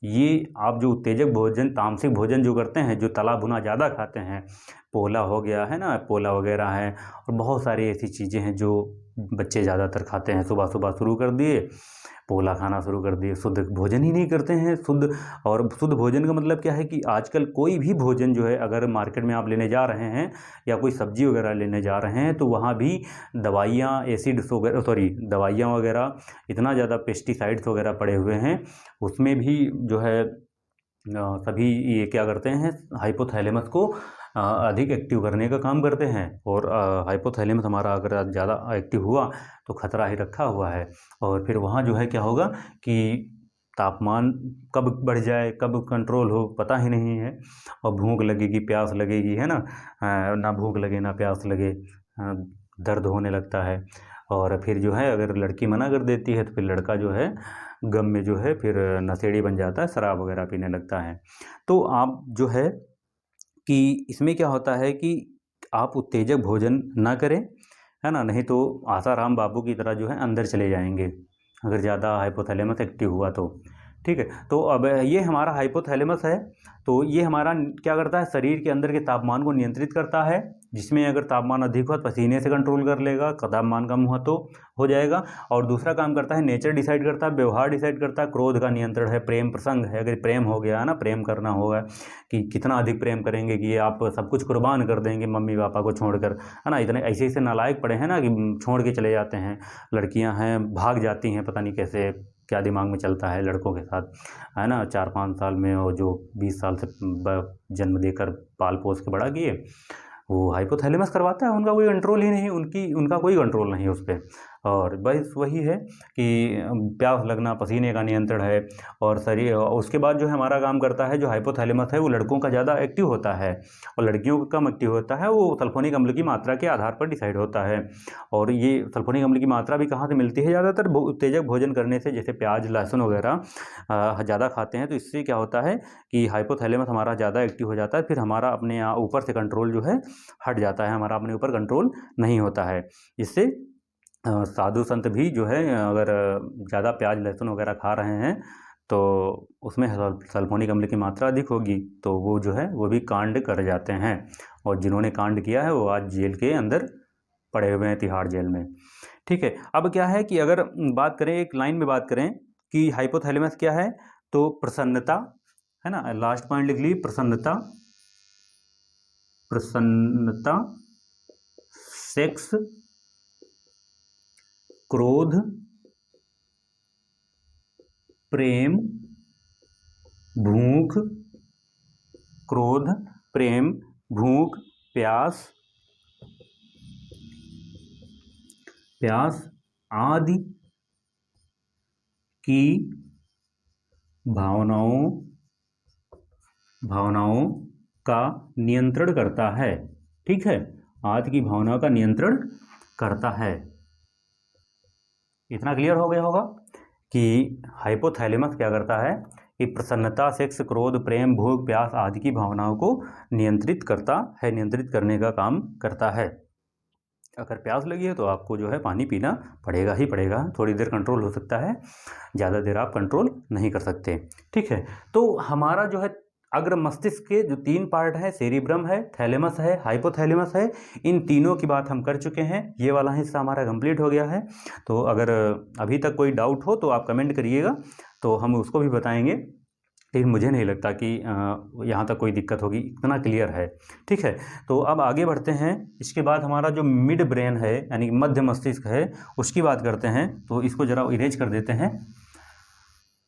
ये आप जो उत्तेजक भोजन, तामसिक भोजन जो करते हैं, जो तला भुना ज़्यादा खाते हैं, पोला हो गया है ना, पोला वगैरह है, और बहुत सारी ऐसी चीज़ें हैं जो बच्चे ज़्यादातर खाते हैं। सुबह सुबह शुरू कर दिए, पोला खाना शुरू कर दिए, शुद्ध भोजन ही नहीं करते हैं। शुद्ध भोजन का मतलब क्या है कि आजकल कोई भी भोजन जो है अगर मार्केट में आप लेने जा रहे हैं या कोई सब्जी वगैरह लेने जा रहे हैं, तो वहाँ भी दवाइयाँ वगैरह, इतना ज़्यादा पेस्टिसाइड्स वगैरह पड़े हुए हैं, उसमें भी जो है सभी ये क्या करते हैं, हाइपोथैलेमस को अधिक एक्टिव करने का काम करते हैं। और हाइपोथैलेमस हमारा अगर ज़्यादा एक्टिव हुआ तो खतरा ही रखा हुआ है। और फिर वहाँ जो है क्या होगा कि तापमान कब बढ़ जाए, कब कंट्रोल हो, पता ही नहीं है। और भूख लगेगी, प्यास लगेगी, है ना, ना भूख लगे ना प्यास लगे, दर्द होने लगता है। और फिर जो है अगर लड़की मना कर देती है तो फिर लड़का जो है गम में जो है फिर नशेड़ी बन जाता है, शराब वगैरह पीने लगता है। तो आप जो है कि इसमें क्या होता है कि आप उत्तेजक भोजन ना करें, है ना, नहीं तो आसाराम बाबू की तरह जो है अंदर चले जाएंगे अगर ज़्यादा हाइपोथैलेमस एक्टिव हुआ तो। ठीक है, तो अब ये हमारा हाइपोथैलेमस है, तो ये हमारा क्या करता है, शरीर के अंदर के तापमान को नियंत्रित करता है, जिसमें अगर तापमान अधिक हुआ तो पसीने से कंट्रोल कर लेगा, तापमान कम हुआ तो हो जाएगा। और दूसरा काम करता है, नेचर डिसाइड करता है, व्यवहार डिसाइड करता है, क्रोध का नियंत्रण है, प्रेम प्रसंग है, अगर प्रेम हो गया है ना, प्रेम करना होगा कि कितना अधिक प्रेम करेंगे कि आप सब कुछ कुर्बान कर देंगे मम्मी पापा को छोड़कर, है ना। इतने ऐसे ऐसे नालायक पड़े हैं ना कि छोड़ के चले जाते हैं, लड़कियां हैं भाग जाती हैं, पता नहीं कैसे, क्या दिमाग में चलता है लड़कों के साथ, है ना। 4-5 साल में, और जो 20 साल से जन्म देकर पाल पोस के बड़ा किए, वो हाइपोथैलेमस करवाता है, उनका कोई कंट्रोल ही नहीं, उनका कोई कंट्रोल नहीं उस पर। और बस वही है कि प्यास लगना, पसीने का नियंत्रण है, और शरीर उसके बाद जो हमारा काम करता है, जो हाइपोथैलेमस है वो लड़कों का ज़्यादा एक्टिव होता है और लड़कियों का कम एक्टिव होता है। वो सल्फोनिक अम्ल की मात्रा के आधार पर डिसाइड होता है। और ये सल्फोनिक अम्ल की मात्रा भी कहाँ से मिलती है? ज़्यादातर उत्तेजक भोजन करने से, जैसे प्याज, लहसुन वगैरह ज़्यादा खाते हैं तो इससे क्या होता है कि हाइपोथैलेमस हमारा ज़्यादा एक्टिव हो जाता है। फिर हमारा अपने यहाँ ऊपर से कंट्रोल जो है हट जाता है, हमारा अपने ऊपर कंट्रोल नहीं होता है। इससे साधु संत भी जो है अगर ज़्यादा प्याज, लहसुन वगैरह खा रहे हैं तो उसमें सल्फोनिक अम्ल की मात्रा अधिक होगी, तो वो जो है वो भी कांड कर जाते हैं। और जिन्होंने कांड किया है वो आज जेल के अंदर पड़े हुए हैं, तिहाड़ जेल में। ठीक है, अब क्या है कि अगर बात करें, एक लाइन में बात करें कि हाइपोथैलेमस क्या है, तो प्रसन्नता है ना, लास्ट पॉइंट लिख ली, प्रसन्नता, प्रसन्नता, सेक्स, क्रोध, प्रेम, भूख, क्रोध, प्रेम, भूख, प्यास, प्यास आदि की भावनाओं का नियंत्रण करता है। ठीक है, आदि की भावनाओं का नियंत्रण करता है। इतना क्लियर हो गया होगा कि हाइपोथैलेमस क्या करता है कि प्रसन्नता, सेक्स, क्रोध, प्रेम, भूख, प्यास आदि की भावनाओं को नियंत्रित करता है, नियंत्रित करने का काम करता है। अगर प्यास लगी है तो आपको जो है पानी पीना पड़ेगा ही पड़ेगा। थोड़ी देर कंट्रोल हो सकता है, ज़्यादा देर आप कंट्रोल नहीं कर सकते। ठीक है, तो हमारा जो है अग्र मस्तिष्क के जो 3 पार्ट है, सेरिब्रम है, थैलेमस है, हाइपोथैलेमस है, इन तीनों की बात हम कर चुके हैं। ये वाला हिस्सा हमारा कंप्लीट हो गया है। तो अगर अभी तक कोई डाउट हो तो आप कमेंट करिएगा, तो हम उसको भी बताएंगे। लेकिन मुझे नहीं लगता कि यहाँ तक कोई दिक्कत होगी, इतना क्लियर है। ठीक है, तो अब आगे बढ़ते हैं। इसके बाद हमारा जो मिड ब्रेन है यानी मध्य मस्तिष्क है, उसकी बात करते हैं। तो इसको ज़रा इरेज कर देते हैं,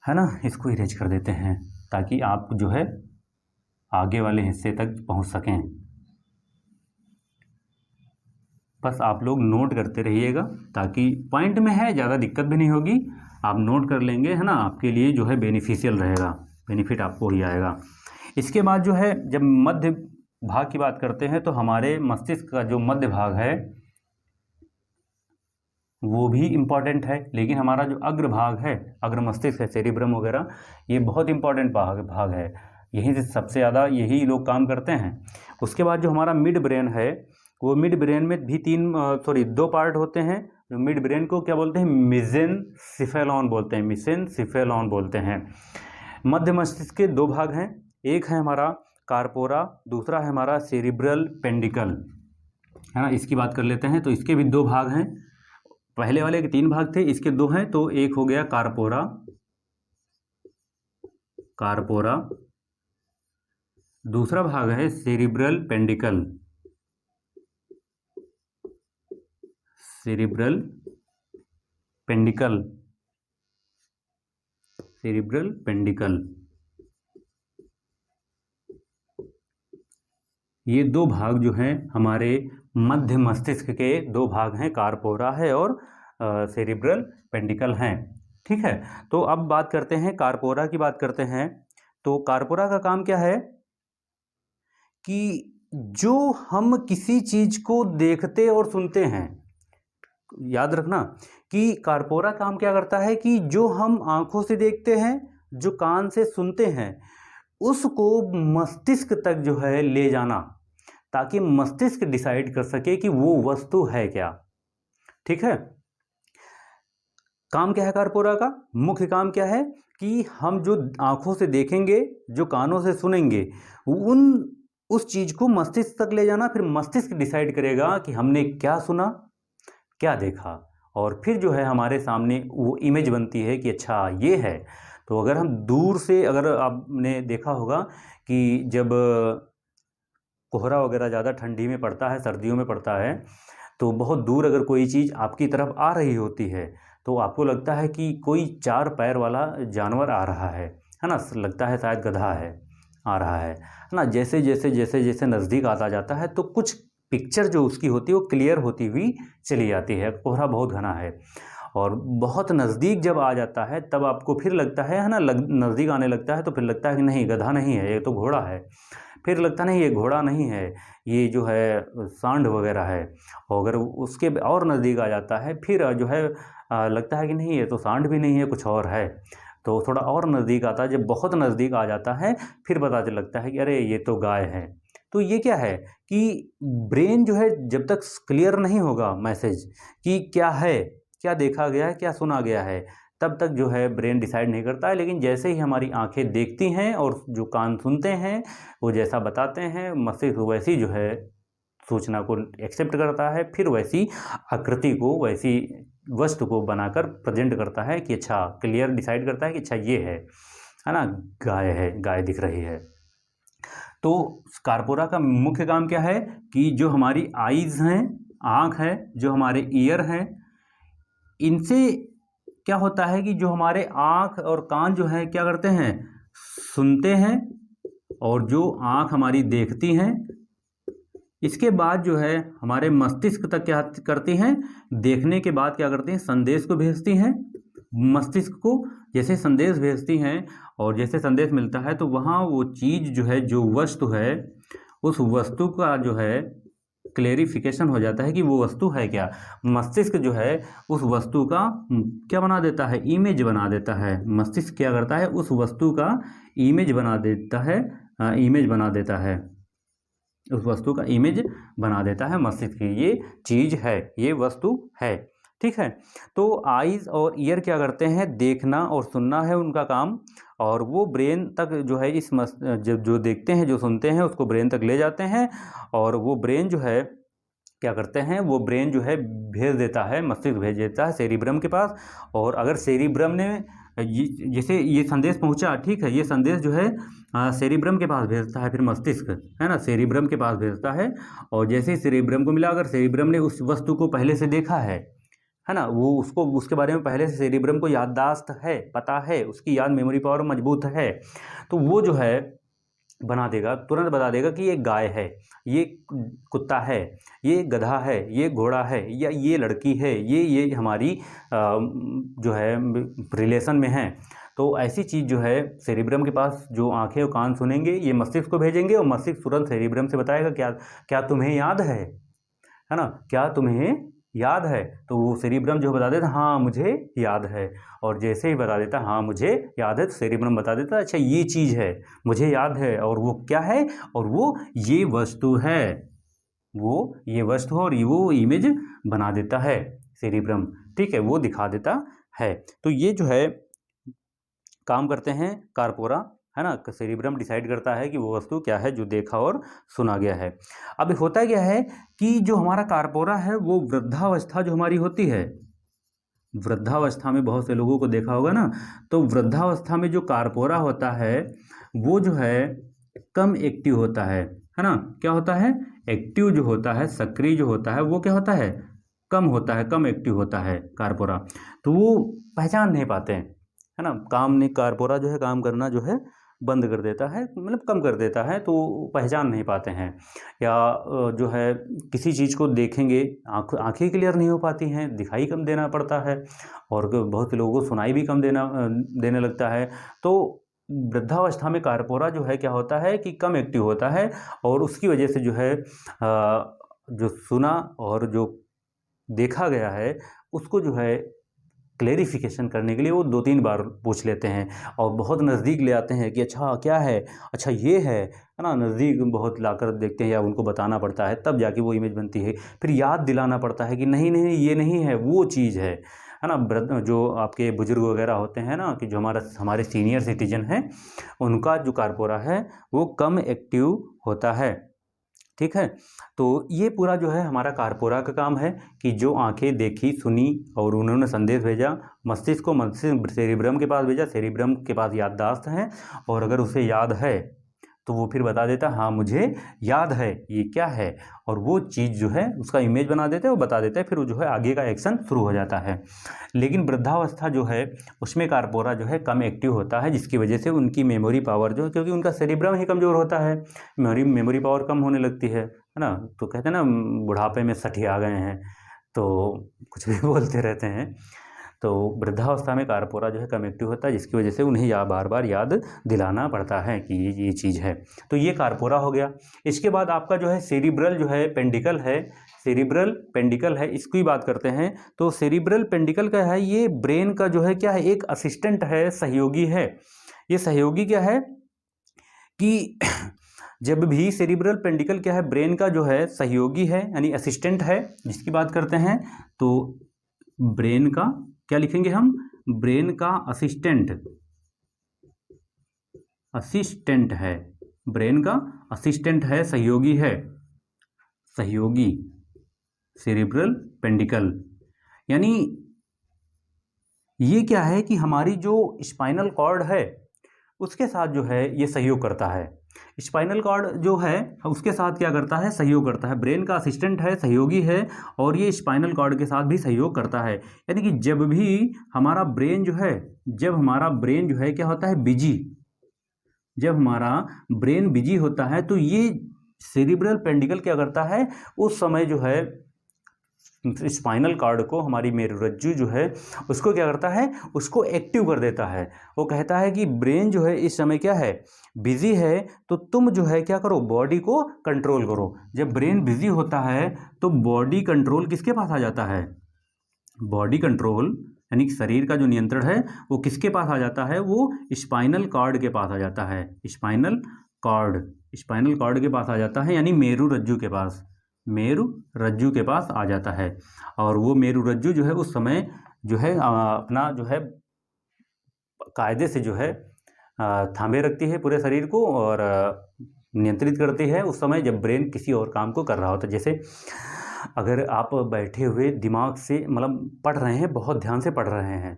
है ना, इसको इरेज कर देते हैं ताकि आप जो है आगे वाले हिस्से तक पहुँच सकें। बस आप लोग नोट करते रहिएगा, ताकि पॉइंट में है, ज़्यादा दिक्कत भी नहीं होगी। आप नोट कर लेंगे, है ना, आपके लिए जो है बेनिफिशियल रहेगा, बेनिफिट आपको ही आएगा। इसके बाद जो है जब मध्य भाग की बात करते हैं तो हमारे मस्तिष्क का जो मध्य भाग है वो भी इम्पॉर्टेंट है, लेकिन हमारा जो अग्र भाग है, अग्र मस्तिष्क है, सेरिब्रम वगैरह, ये बहुत इम्पॉर्टेंट भाग है। यहीं से सबसे ज़्यादा यही लोग काम करते हैं। उसके बाद जो हमारा मिड ब्रेन है, वो मिड ब्रेन में भी 2 पार्ट होते हैं। मिड ब्रेन को क्या बोलते हैं? मेसेनसिफेलॉन बोलते हैं, मेसेनसिफेलॉन बोलते हैं। मध्य मस्तिष्क के 2 भाग हैं, एक है हमारा कार्पोरा, दूसरा है हमारा सेरिब्रल पेंडिकल, है ना। इसकी बात कर लेते हैं। तो इसके भी 2 भाग हैं, पहले वाले के 3 भाग थे, इसके 2 हैं। तो एक हो गया कार्पोरा, कार्पोरा, दूसरा भाग है सेरिब्रल पेंडिकल, सेरिब्रल पेंडिकल, सेरिब्रल पेंडिकल। ये 2 भाग जो हैं हमारे मध्य मस्तिष्क के 2 भाग हैं, कार्पोरा है और सेरिब्रल पेंडिकल हैं। ठीक है, तो अब बात करते हैं कार्पोरा की, बात करते हैं। तो कार्पोरा का काम क्या है कि जो हम किसी चीज को देखते और सुनते हैं, याद रखना कि कार्पोरा काम क्या करता है कि जो हम आंखों से देखते हैं, जो कान से सुनते हैं, उसको मस्तिष्क तक जो है ले जाना, ताकि मस्तिष्क डिसाइड कर सके कि वो वस्तु है क्या। ठीक है, काम क्या है कार्पोरा का? मुख्य काम क्या है कि हम जो आंखों से देखेंगे, जो कानों से सुनेंगे, उस चीज को मस्तिष्क तक ले जाना। फिर मस्तिष्क डिसाइड करेगा कि हमने क्या सुना, क्या देखा, और फिर जो है हमारे सामने वो इमेज बनती है कि अच्छा ये है। तो अगर हम दूर से, अगर आपने देखा होगा कि जब कोहरा वगैरह ज़्यादा ठंडी में पड़ता है, सर्दियों में पड़ता है, तो बहुत दूर अगर कोई चीज़ आपकी तरफ आ रही होती है तो आपको लगता है कि कोई 4 पैर वाला जानवर आ रहा है ना, लगता है शायद गधा है, आ रहा है ना। जैसे जैसे जैसे जैसे नज़दीक आता जाता है तो कुछ पिक्चर जो उसकी होती है वो क्लियर होती हुई चली जाती है। कोहरा बहुत घना है और बहुत नज़दीक जब आ जाता है तब आपको फिर लगता है ना, नज़दीक आने लगता है तो फिर लगता है कि नहीं गधा नहीं है, ये तो घोड़ा है। फिर लगता नहीं ये घोड़ा नहीं है, ये जो है सांड वगैरह है। और अगर उसके और नज़दीक आ जाता है फिर जो है लगता है कि नहीं ये तो सांड भी नहीं है, कुछ और है। तो थोड़ा और नज़दीक आता है, जब बहुत नज़दीक आ जाता है फिर पता चल लगता है कि अरे ये तो गाय है। तो ये क्या है कि ब्रेन जो है जब तक क्लियर नहीं होगा मैसेज कि क्या है, क्या देखा गया है, क्या सुना गया है, तब तक जो है ब्रेन डिसाइड नहीं करता है। लेकिन जैसे ही हमारी आंखें देखती हैं और जो कान सुनते हैं वो जैसा बताते हैं, मस्तिष्क वैसी जो है सूचना को एक्सेप्ट करता है, फिर वैसी आकृति को, वैसी वस्तु को बनाकर प्रेजेंट करता है कि अच्छा, क्लियर डिसाइड करता है कि अच्छा ये है ना, गाय है, गाय दिख रही है। तो कार्पोरा का मुख्य काम क्या है कि जो हमारी आईज़ हैं, आँख है, जो हमारे ईयर हैं, इनसे क्या होता है कि जो हमारे आँख और कान जो है क्या करते हैं, सुनते हैं, और जो आँख हमारी देखती हैं, इसके बाद जो है हमारे मस्तिष्क तक क्या करती हैं, देखने के बाद क्या करती हैं, संदेश को भेजती हैं मस्तिष्क को। जैसे संदेश भेजती हैं और जैसे संदेश मिलता है तो वहाँ वो चीज़ जो है, जो वस्तु है, उस वस्तु का जो है क्लेरिफिकेशन हो जाता है कि वो वस्तु है क्या। मस्तिष्क जो है उस वस्तु का क्या बना देता है, इमेज बना देता है। मस्तिष्क क्या करता है, उस वस्तु का इमेज बना देता है, इमेज बना देता है, उस वस्तु का इमेज बना देता है मस्तिष्क की। ये चीज़ है, ये वस्तु है, ठीक है। तो आईज़ और ईयर क्या करते हैं, देखना और सुनना है उनका काम, और वो ब्रेन तक जो है इस जो देखते हैं, जो सुनते हैं, उसको ब्रेन तक ले जाते हैं, और वो ब्रेन जो है क्या करते हैं, वो ब्रेन जो है भेज देता है, मस्तिष्क भेज देता है सेरिब्रम के पास। और अगर सेरिब्रम ने जैसे ये संदेश पहुंचा, ठीक है, ये संदेश जो है सेरिब्रम के पास भेजता है, फिर मस्तिष्क है ना सेरिब्रम के पास भेजता है। और जैसे ही सेरिब्रम को मिला, अगर सेरिब्रम ने उस वस्तु को पहले से देखा है ना, वो उसको उसके बारे में पहले से सेरिब्रम को याददाश्त है, पता है, उसकी याद मेमोरी पावर मजबूत है, तो वो जो है बना देगा, तुरंत बता देगा कि ये गाय है, ये कुत्ता है, ये गधा है, ये घोड़ा है, या ये लड़की है, ये हमारी जो है रिलेशन में है। तो ऐसी चीज़ जो है सेरिब्रम के पास, जो आंखें और कान सुनेंगे, ये मस्तिष्क को भेजेंगे, और मस्तिष्क तुरंत सेरिब्रम से बताएगा क्या तुम्हें याद है ना, क्या तुम्हें याद है। तो वो सेरिब्रम जो बता देता हाँ मुझे याद है, और जैसे ही बता देता हाँ मुझे याद है, तो सेरिब्रम बता देता अच्छा ये चीज़ है, मुझे याद है, और वो क्या है, और वो ये वस्तु है, वो ये वस्तु और वो इमेज बना देता है सेरिब्रम, ठीक है, वो दिखा देता है। तो ये जो है काम करते हैं कार्पोरा, है ना। सेरिब्रम डिसाइड करता है कि वो वस्तु क्या है जो देखा और सुना गया है। अब होता क्या है कि जो हमारा कार्पोरा है वो वृद्धावस्था जो हमारी होती है, वृद्धावस्था में बहुत से लोगों को देखा होगा ना, तो वृद्धावस्था में जो कार्पोरा होता है वो जो है कम एक्टिव होता है ना। क्या होता है, एक्टिव जो होता है, सक्रिय जो होता है, वो क्या होता है, कम होता है, कम एक्टिव होता है कार्पोरा। तो वो पहचान नहीं पाते हैं, है ना। काम नहीं, कार्पोरा जो है काम करना जो है बंद कर देता है, मतलब कम कर देता है, तो पहचान नहीं पाते हैं। या जो है किसी चीज़ को देखेंगे, आँखें क्लियर नहीं हो पाती हैं, दिखाई कम देना पड़ता है, और बहुत से लोगों को सुनाई भी कम देने लगता है। तो वृद्धावस्था में कार्पोरा जो है क्या होता है कि कम एक्टिव होता है, और उसकी वजह से जो है जो सुना और जो देखा गया है उसको जो है क्लेरिफिकेशन करने के लिए वो 2-3 बार पूछ लेते हैं, और बहुत नज़दीक ले आते हैं कि अच्छा क्या है, अच्छा ये है ना। नज़दीक बहुत लाकर देखते हैं या उनको बताना पड़ता है, तब जाके वो इमेज बनती है। फिर याद दिलाना पड़ता है कि नहीं नहीं ये नहीं है, वो चीज़ है ना। जो आपके बुजुर्ग वगैरह होते हैं ना, कि जो हमारे सीनियर सिटीजन हैं, उनका जो कार्पोरा है वो कम एक्टिव होता है, ठीक है। तो ये पूरा जो है हमारा कार्पोरा का काम है कि जो आंखें देखी, सुनी, और उन्होंने संदेश भेजा मस्तिष्क को, मस्तिष्क सेरिब्रम के पास भेजा, सेरिब्रम के पास याददाश्त है, और अगर उसे याद है तो वो फिर बता देता हाँ मुझे याद है ये क्या है, और वो चीज़ जो है उसका इमेज बना देता है, वो बता देता है, फिर वो जो है आगे का एक्शन शुरू हो जाता है। लेकिन वृद्धावस्था जो है उसमें कार्पोरा जो है कम एक्टिव होता है, जिसकी वजह से उनकी मेमोरी पावर जो, क्योंकि उनका सेरिब्रम ही कमज़ोर होता है, मेमोरी पावर कम होने लगती है है ना। तो कहते हैं ना बुढ़ापे में सठिया गए हैं, तो कुछ भी बोलते रहते हैं। तो वृद्धावस्था में कार्पोरा जो है कम एक्टिव होता है, जिसकी वजह से उन्हें बार बार याद दिलाना पड़ता है कि ये चीज़ है। तो ये कार्पोरा हो गया। इसके बाद आपका जो है सेरिब्रल जो है पेंडिकल है, सेरिब्रल पेंडिकल है, इसकी बात करते हैं। तो सेरिब्रल पेंडिकल का है, ये ब्रेन का जो है क्या है, एक असिस्टेंट है, सहयोगी है। ये सहयोगी क्या है कि जब भी सेरिब्रल पेंडिकल क्या है, ब्रेन का जो है सहयोगी है, यानी असिस्टेंट है, जिसकी बात करते हैं। तो ब्रेन का क्या लिखेंगे हम, ब्रेन का असिस्टेंट, असिस्टेंट है, ब्रेन का असिस्टेंट है, सहयोगी है, सहयोगी सेरिब्रल पेंडिकल। यानी ये क्या है कि हमारी जो स्पाइनल कॉर्ड है उसके साथ जो है ये सहयोग करता है। स्पाइनल कॉर्ड जो है उसके साथ क्या करता है, सहयोग करता है। ब्रेन का असिस्टेंट है, सहयोगी है, और ये स्पाइनल कॉर्ड के साथ भी सहयोग करता है। यानी कि जब भी हमारा ब्रेन जो है, जब हमारा ब्रेन जो है क्या होता है, बिजी, जब हमारा ब्रेन बिजी होता है तो ये सेरिब्रल पेंडिकल क्या करता है, उस समय जो है स्पाइनल कॉर्ड को, हमारी मेरुरज्जु जो है उसको क्या करता है, उसको एक्टिव कर देता है। वो कहता है कि ब्रेन जो है इस समय क्या है, बिजी है, तो तुम जो है क्या करो, बॉडी को कंट्रोल करो। जब ब्रेन बिजी होता है तो बॉडी कंट्रोल किसके पास आ जाता है, बॉडी कंट्रोल यानी कि शरीर का जो नियंत्रण है वो किसके पास आ जाता है, वो स्पाइनल कॉर्ड के पास आ जाता है। स्पाइनल कॉर्ड, स्पाइनल कॉर्ड के पास आ जाता है, यानी मेरुरज्जु के पास, मेरुरज्जु के पास आ जाता है। और वो मेरुरज्जु जो है उस समय जो है अपना जो है कायदे से जो है थामे रखती है पूरे शरीर को, और नियंत्रित करती है उस समय जब ब्रेन किसी और काम को कर रहा होता है। जैसे अगर आप बैठे हुए दिमाग से मतलब पढ़ रहे हैं, बहुत ध्यान से पढ़ रहे हैं,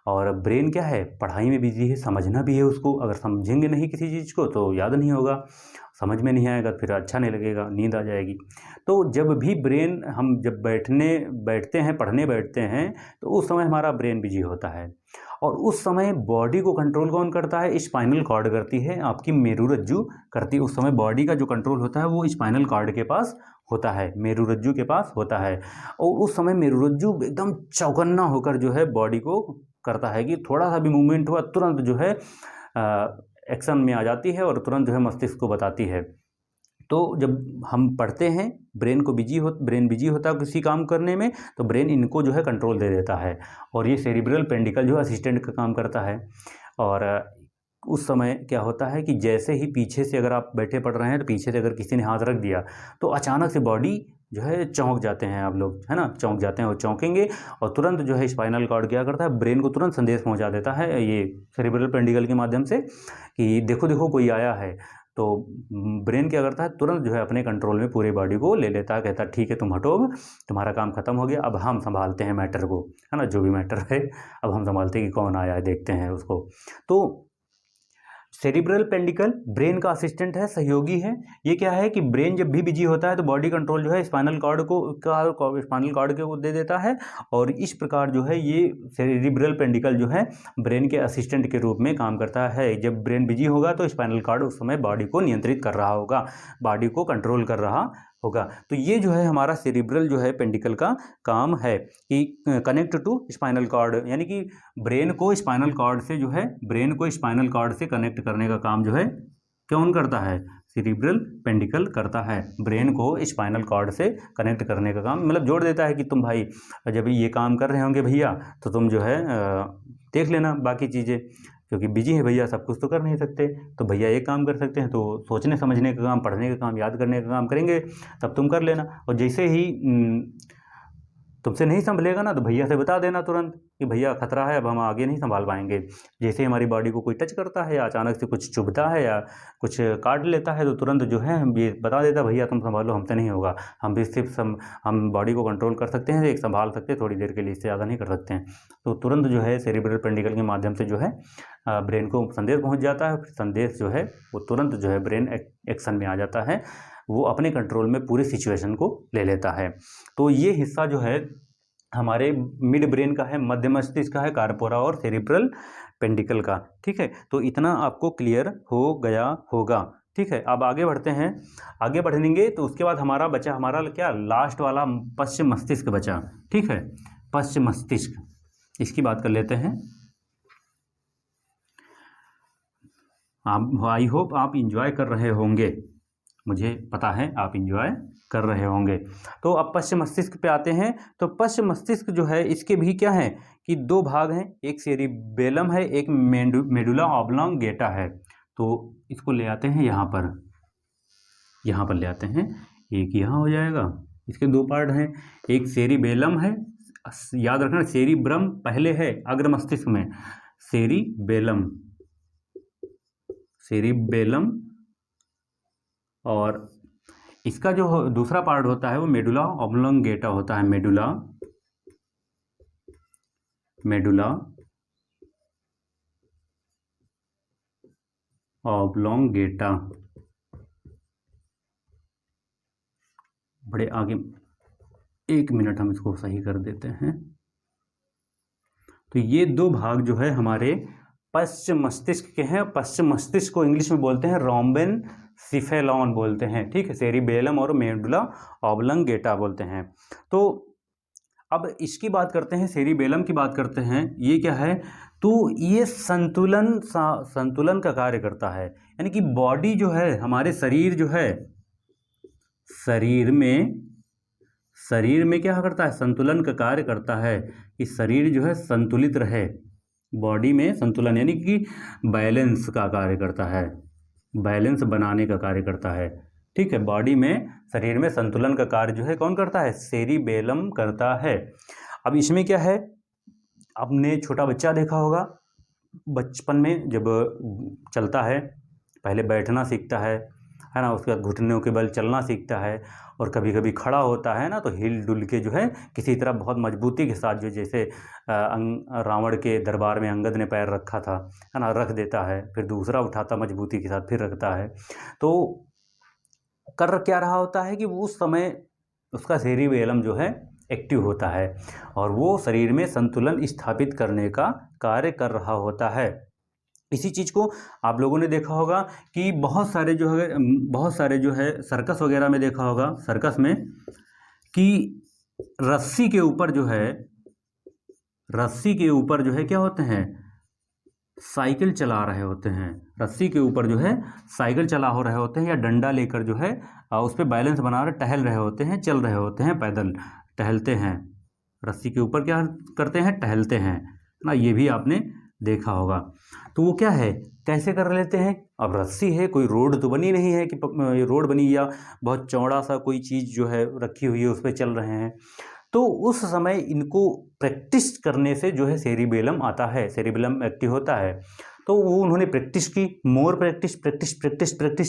और ब्रेन क्या है, पढ़ाई में बिजी है, समझना भी है उसको। अगर समझेंगे नहीं किसी चीज़ को तो याद नहीं होगा, समझ में नहीं आएगा, फिर अच्छा नहीं लगेगा, नींद आ जाएगी। तो जब भी ब्रेन, हम जब बैठते हैं, पढ़ने बैठते हैं, तो उस समय हमारा ब्रेन बिजी होता है, और उस समय बॉडी को कंट्रोल कौन करता है, स्पाइनल कॉर्ड करती है, आपकी मेरुरज्जु करती है। उस समय बॉडी का जो कंट्रोल होता है वो स्पाइनल कॉर्ड के पास होता है, मेरुरज्जु के पास होता है। और उस समय मेरुरज्जु एकदम चौकन्ना होकर जो है बॉडी को करता है कि थोड़ा सा भी मूवमेंट हुआ तुरंत जो है एक्शन में आ जाती है, और तुरंत जो है मस्तिष्क को बताती है। तो जब हम पढ़ते हैं, ब्रेन बिजी होता है किसी काम करने में, तो ब्रेन इनको जो है कंट्रोल दे देता है, और ये सेरिब्रल पेंडिकल जो असिस्टेंट का काम करता है। और उस समय क्या होता है कि जैसे ही पीछे से अगर आप बैठे पढ़ रहे हैं, तो पीछे से अगर किसी ने हाथ रख दिया तो अचानक से बॉडी जो है चौंक जाते हैं आप लोग, है ना, चौंक जाते हैं, और चौंकेंगे, और तुरंत जो है स्पाइनल कॉर्ड क्या करता है, ब्रेन को तुरंत संदेश पहुंचा देता है ये सेरिब्रल पेंडिकल के माध्यम से कि देखो देखो कोई आया है। तो ब्रेन क्या करता है, तुरंत जो है अपने कंट्रोल में पूरी बॉडी को ले लेता है, कहता है ठीक है तुम हटो, अब तुम्हारा काम खत्म हो गया, अब हम संभालते हैं मैटर को, है ना, जो भी मैटर है अब हम संभालते हैं कि कौन आया है, देखते हैं उसको। तो सेरिब्रल पेंडिकल ब्रेन का असिस्टेंट है, सहयोगी है। ये क्या है कि ब्रेन जब भी बिजी होता है तो बॉडी कंट्रोल जो है स्पाइनल कॉर्ड को दे देता है, और इस प्रकार जो है ये सेरिब्रल पेंडिकल जो है ब्रेन के असिस्टेंट के रूप में काम करता है। जब ब्रेन बिजी होगा तो स्पाइनल कॉर्ड उस समय बॉडी को नियंत्रित कर रहा होगा, बॉडी को कंट्रोल कर रहा होगा। तो ये जो है हमारा सेरिब्रल जो है पेंडिकल का काम है कि कनेक्ट टू स्पाइनल कॉर्ड, यानी कि ब्रेन को स्पाइनल कॉर्ड से जो है, ब्रेन को स्पाइनल कॉर्ड से कनेक्ट करने का काम जो है कौन करता है, सेरिब्रल पेंडिकल करता है। ब्रेन को स्पाइनल कॉर्ड से कनेक्ट करने का काम, मतलब जोड़ देता है कि तुम भाई जब ये काम कर रहे होंगे भैया, तो तुम जो है देख लेना बाकी चीज़ें, क्योंकि बिजी है भैया, सब कुछ तो कर नहीं सकते, तो भैया एक काम कर सकते हैं, तो सोचने समझने का काम, पढ़ने का काम, याद करने का काम करेंगे, तब तुम कर लेना। और जैसे ही तुमसे नहीं संभलेगा ना, तो भैया से बता देना तुरंत कि भैया खतरा है, अब हम आगे नहीं संभाल पाएंगे। जैसे ही हमारी बॉडी को कोई टच करता है, या अचानक से कुछ चुभता है, या कुछ काट लेता है, तो तुरंत जो है हम ये बता देता, भैया तुम संभालो, हमसे नहीं होगा, हम भी सिर्फ हम बॉडी को कंट्रोल कर सकते हैं, एक संभाल सकते हैं थोड़ी देर के लिए, इससे ज़्यादा नहीं कर सकते हैं। तो तुरंत जो है सेरिब्रल पेंडिकल के माध्यम से जो है ब्रेन को संदेश पहुँच जाता है, फिर संदेश जो है वो तुरंत जो है ब्रेन एक्शन में आ जाता है, वो अपने कंट्रोल में पूरी सिचुएशन को ले लेता है। तो ये हिस्सा जो है हमारे मिड ब्रेन का है, मध्य मस्तिष्क का है, कार्पोरा और सेरिब्रल पेंडिकल का। ठीक है, तो इतना आपको क्लियर हो गया होगा। ठीक है, अब आगे बढ़ते हैं। आगे बढ़ेंगे तो उसके बाद हमारा बचा, हमारा क्या लास्ट वाला पश्च मस्तिष्क बचा। ठीक है, पश्च मस्तिष्क, इसकी बात कर लेते हैं। आप, आई होप आप इंजॉय कर रहे होंगे, मुझे पता है आप इंजॉय कर रहे होंगे। तो अब पश्च मस्तिष्क पे आते हैं। तो पश्च मस्तिष्क जो है इसके भी क्या है कि दो भाग हैं, एक सेरिबेलम है, एक मेडुला ऑब्लोंगेटा है। तो इसको ले आते हैं यहाँ पर ले आते हैं, एक यहाँ हो जाएगा। इसके दो पार्ट हैं, एक सेरिबेलम है, याद रखना सेरिब्रम पहले है अग्र मस्तिष्क में, सेरिबेलम और इसका जो दूसरा पार्ट होता है वो मेडुला ऑब्लोंगेटा होता है, मेडुला ऑब्लोंगेटा। बड़े आगे, एक मिनट हम इसको सही कर देते हैं। तो ये दो भाग जो है हमारे पश्च मस्तिष्क के हैं। पश्च मस्तिष्क को इंग्लिश में बोलते हैं रोम्बेनसिफेलॉन बोलते हैं। ठीक है, सेरिबेलम और मेडुला ऑब्लोंगेटा बोलते हैं। तो अब इसकी बात करते हैं, सेरिबेलम की बात करते हैं। ये क्या है, तो ये संतुलन का कार्य करता है, यानी कि बॉडी जो है, हमारे शरीर जो है, शरीर में क्या करता है, संतुलन का कार्य करता है कि शरीर जो है संतुलित रहे। बॉडी में संतुलन यानी कि बैलेंस का कार्य करता है, बैलेंस बनाने का कार्य करता है। ठीक है, बॉडी में, शरीर में संतुलन का कार्य जो है कौन करता है, सेरिबेलम करता है। अब इसमें क्या है, आपने छोटा बच्चा देखा होगा, बचपन में जब चलता है, पहले बैठना सीखता है ना, उसके बाद घुटनों के बल चलना सीखता है, और कभी कभी खड़ा होता है ना, तो हिल डुल के जो है किसी तरह बहुत मजबूती के साथ, जो जैसे रावण के दरबार में अंगद ने पैर रखा था, है ना, रख देता है, फिर दूसरा उठाता मजबूती के साथ, फिर रखता है। तो कर क्या रहा होता है कि उस समय उसका सेरिबेलम जो है एक्टिव होता है, और वो शरीर में संतुलन स्थापित करने का कार्य कर रहा होता है। इसी चीज़ को आप लोगों ने देखा होगा कि बहुत सारे जो है सर्कस वगैरह में देखा होगा, सर्कस में कि रस्सी के ऊपर जो है क्या होते हैं, साइकिल चला रहे होते हैं। रस्सी के ऊपर जो है साइकिल चला हो रहे होते हैं, या डंडा लेकर जो है उस पर बैलेंस बना रहे, टहल रहे होते हैं, चल रहे होते हैं, पैदल टहलते हैं, रस्सी के ऊपर क्या करते हैं, टहलते हैं ना। ये भी आपने देखा होगा। तो वो क्या है, कैसे कर लेते हैं, अब रस्सी है, कोई रोड तो बनी नहीं है कि रोड बनी या बहुत चौड़ा सा कोई चीज़ जो है रखी हुई है उस पर चल रहे हैं। तो उस समय इनको प्रैक्टिस करने से जो है सेरिबेलम आता है, सेरिबेलम एक्टिव होता है। तो वो उन्होंने प्रैक्टिस की, मोर प्रैक्टिस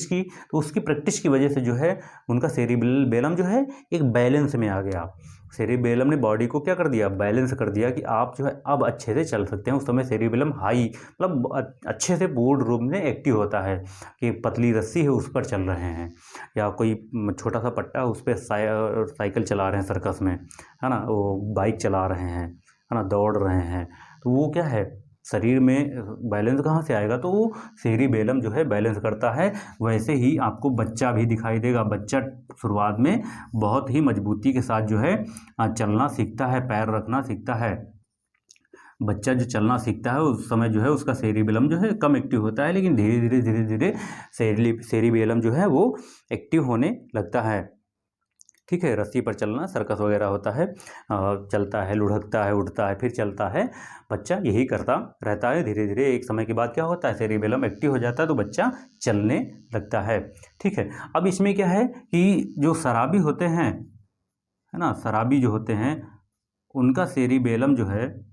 की, तो उसकी प्रैक्टिस की वजह से जो है उनका सेरिबेलम जो है एक बैलेंस में आ गया। सेरिबेलम ने बॉडी को क्या कर दिया, बैलेंस कर दिया कि आप जो है अब अच्छे से चल सकते हैं। उस समय सेरिबेलम हाई, मतलब अच्छे से पूर्ण रूप में एक्टिव होता है कि पतली रस्सी है उस पर चल रहे हैं, या कोई छोटा सा पट्टा उस पर साइकिल चला रहे हैं सर्कस में, है ना, वो बाइक चला रहे हैं, है ना, दौड़ रहे हैं। तो वो क्या है, शरीर में बैलेंस कहाँ से आएगा, तो वो सेरिबेलम जो है बैलेंस करता है। वैसे ही आपको बच्चा भी दिखाई देगा। बच्चा शुरुआत में बहुत ही मजबूती के साथ जो है चलना सीखता है, पैर रखना सीखता है। बच्चा जो चलना सीखता है उस समय जो है उसका सेरिबेलम जो है कम एक्टिव होता है, लेकिन धीरे धीरे सेरिबेलम जो है वो एक्टिव होने लगता है। ठीक है, रस्सी पर चलना, सर्कस वगैरह होता है, चलता है, लुढ़कता है, उठता है, फिर चलता है, बच्चा यही करता रहता है। धीरे धीरे एक समय के बाद क्या होता है, सेरिबेलम एक्टिव हो जाता है, तो बच्चा चलने लगता है। ठीक है, अब इसमें क्या है कि जो शराबी होते हैं, है ना, शराबी जो होते हैं उनका सेरिबेलम जो है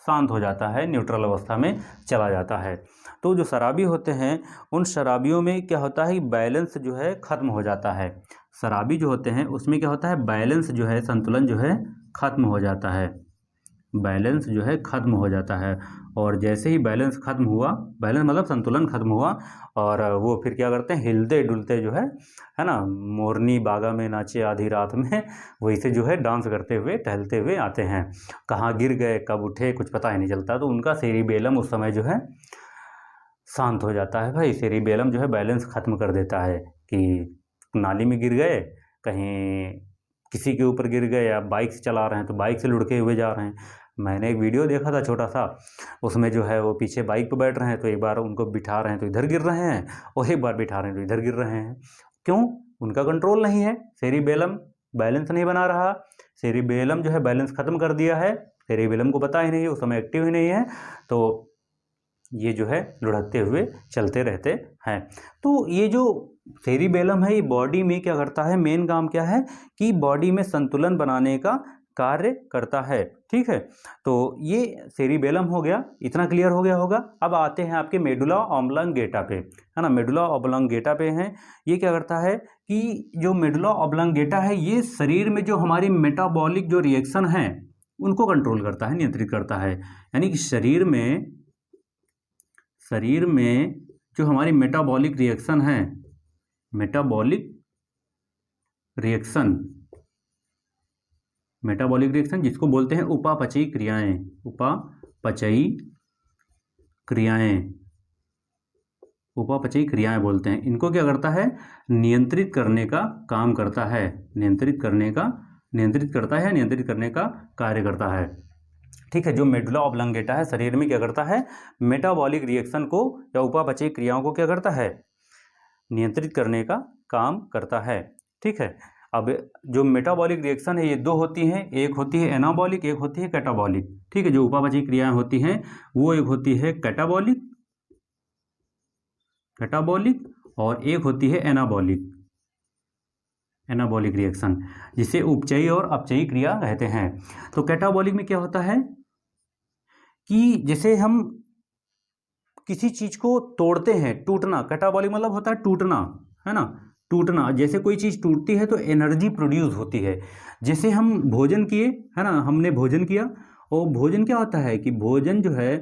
शांत हो जाता है, न्यूट्रल अवस्था में चला जाता है। तो जो शराबी होते हैं उन शराबियों में क्या होता है कि बैलेंस जो है ख़त्म हो जाता है। शराबी जो होते हैं उसमें क्या होता है, बैलेंस जो है, संतुलन जो है ख़त्म हो जाता है, बैलेंस जो है ख़त्म हो जाता है। और जैसे ही बैलेंस ख़त्म हुआ, बैलेंस मतलब संतुलन ख़त्म हुआ, और वो फिर क्या करते हैं, हिलते डुलते जो है ना, मोरनी बागा में नाचे आधी रात में, वैसे जो है डांस करते हुए, टहलते हुए आते हैं। कहाँ गिर गए, कब उठे, कुछ पता ही नहीं चलता। तो उनका सेरिबेलम उस समय जो है शांत हो जाता है भाई। सेरिबेलम जो है बैलेंस ख़त्म कर देता है कि नाली में गिर गए, कहीं किसी के ऊपर गिर गए, या बाइक से चला रहे हैं तो बाइक से लुढ़के हुए जा रहे हैं। मैंने एक वीडियो देखा था छोटा सा, उसमें जो है वो पीछे बाइक पर बैठ रहे हैं तो एक बार उनको बिठा रहे हैं तो इधर गिर रहे हैं, और एक बार बिठा रहे हैं तो इधर गिर रहे हैं। क्यों? उनका कंट्रोल नहीं है, सेरिबेलम बैलेंस नहीं बना रहा। सेरिबेलम जो है बैलेंस ख़त्म कर दिया है, सेरिबेलम को पता ही नहीं है, उस समय एक्टिव ही नहीं है, तो ये जो है लुढ़कते हुए चलते रहते हैं। तो ये जो सेरिबेलम है ये बॉडी में क्या करता है, मेन काम क्या है कि बॉडी में संतुलन बनाने का कार्य करता है। ठीक है, तो ये सेरिबेलम हो गया, इतना क्लियर हो गया होगा। अब आते हैं आपके मेडुला ऑब्लांगेटा पे, है ना। मेडुला ऑब्लांगेटा पे हैं, ये क्या करता है कि जो मेडुला ऑब्लांगेटा है ये शरीर में जो हमारी मेटाबॉलिक जो रिएक्शन है उनको कंट्रोल करता है, नियंत्रित करता है। यानी कि शरीर में जो हमारी मेटाबॉलिक रिएक्शन है, मेटाबॉलिक रिएक्शन जिसको बोलते हैं उपापचयी क्रियाएं बोलते हैं, इनको क्या करता है, नियंत्रित करने का काम करता है, नियंत्रित करने का कार्य करता है। ठीक है, जो मेडुला ऑब्लांगेटा है शरीर में क्या करता है, मेटाबॉलिक रिएक्शन को या उपापचयी क्रियाओं को क्या करता है, नियंत्रित करने का काम करता है। ठीक है, अब जो मेटाबॉलिक रिएक्शन है ये दो होती हैं, एक होती है एनाबॉलिक, एक होती है कैटाबॉलिक। ठीक है, जो उपापचयी क्रियाएं होती हैं वो एक होती है कैटाबॉलिक और एक होती है एनाबॉलिक रिएक्शन, जिसे उपचयी और अपचयी क्रिया कहते हैं। तो कैटाबॉलिक में क्या होता है कि जैसे हम किसी चीज को तोड़ते हैं, टूटना, कैटाबॉलिक मतलब होता है टूटना, है ना, टूटना। जैसे कोई चीज टूटती है तो एनर्जी प्रोड्यूस होती है। जैसे हम भोजन किए, है ना, हमने भोजन किया, और भोजन क्या होता है कि भोजन जो है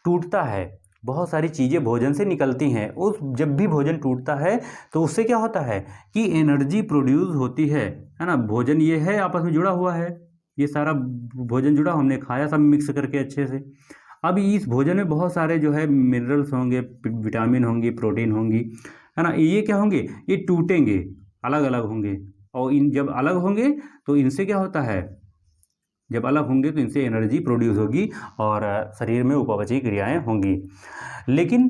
टूटता है, बहुत सारी चीज़ें भोजन से निकलती हैं। उस जब भी भोजन टूटता है तो उससे क्या होता है कि एनर्जी प्रोड्यूस होती है ना। भोजन ये है आपस में जुड़ा हुआ है, ये सारा भोजन जुड़ा, हमने खाया सब मिक्स करके अच्छे से। अब इस भोजन में बहुत सारे जो है मिनरल्स होंगे, विटामिन होंगी, प्रोटीन होंगी, है ना। ये क्या होंगे, ये टूटेंगे, अलग अलग होंगे, और इन जब अलग होंगे तो इनसे क्या होता है, जब अलग होंगे तो इनसे एनर्जी प्रोड्यूस होगी और शरीर में उपापचयी क्रियाएं होंगी। लेकिन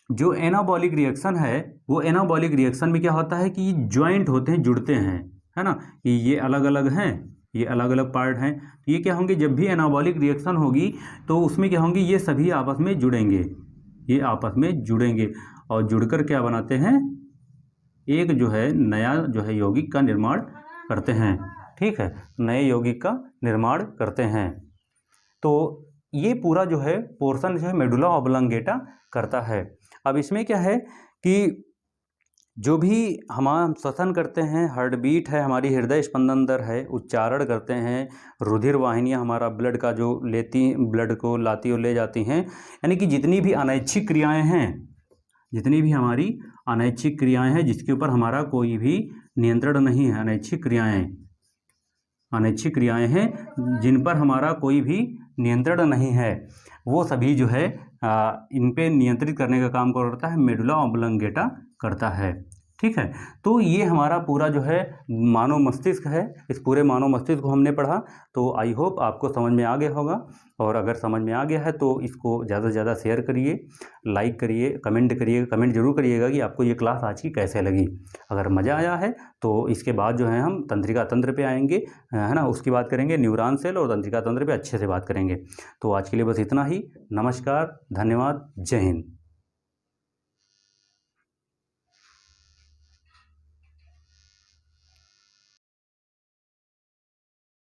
जो एनाबॉलिक रिएक्शन है, वो एनाबॉलिक रिएक्शन में क्या होता है कि ज्वाइंट होते हैं, जुड़ते हैं, है ना, कि ये अलग अलग हैं, ये अलग अलग पार्ट हैं। तो ये क्या होंगे, जब भी एनाबॉलिक रिएक्शन होगी तो उसमें क्या होंगे, ये सभी आपस में जुड़ेंगे, ये आपस में जुड़ेंगे, और जुड़कर क्या बनाते हैं, एक जो है नया जो है यौगिक का निर्माण करते हैं। ठीक है, नए यौगिक का निर्माण करते हैं। तो ये पूरा जो है पोर्शन जो है मेडुला ऑब्लांगेटा करता है। अब इसमें क्या है कि जो भी हम श्वसन करते हैं, हार्ट बीट है, हमारी हृदय स्पंदन दर है, उच्चारण करते हैं, रुधिर वाहिनियाँ हमारा ब्लड का जो ब्लड को लाती और ले जाती हैं, यानी कि जितनी भी अनैच्छिक क्रियाएं हैं, जितनी भी हमारी अनैच्छिक क्रियाएं हैं जिसके ऊपर हमारा कोई भी नियंत्रण नहीं है, अनैच्छिक क्रियाएं हैं जिन पर हमारा कोई भी नियंत्रण नहीं है, वो सभी जो है इन पे नियंत्रित करने का काम करता है, मेडुला ऑब्लांगेटा करता है। ठीक है, तो ये हमारा पूरा जो है मानव मस्तिष्क है। इस पूरे मानव मस्तिष्क को हमने पढ़ा, तो आई होप आपको समझ में आ गया होगा। और अगर समझ में आ गया है तो इसको ज़्यादा से ज़्यादा शेयर करिए, लाइक करिए, कमेंट जरूर करिएगा कि आपको ये क्लास आज की कैसे लगी। अगर मज़ा आया है तो इसके बाद जो है हम तंत्रिका तंत्र पे आएंगे, है ना, उसकी बात करेंगे, न्यूरॉन सेल और तंत्रिका तंत्र पे अच्छे से बात करेंगे। तो आज के लिए बस इतना ही। नमस्कार, धन्यवाद, जय हिंद।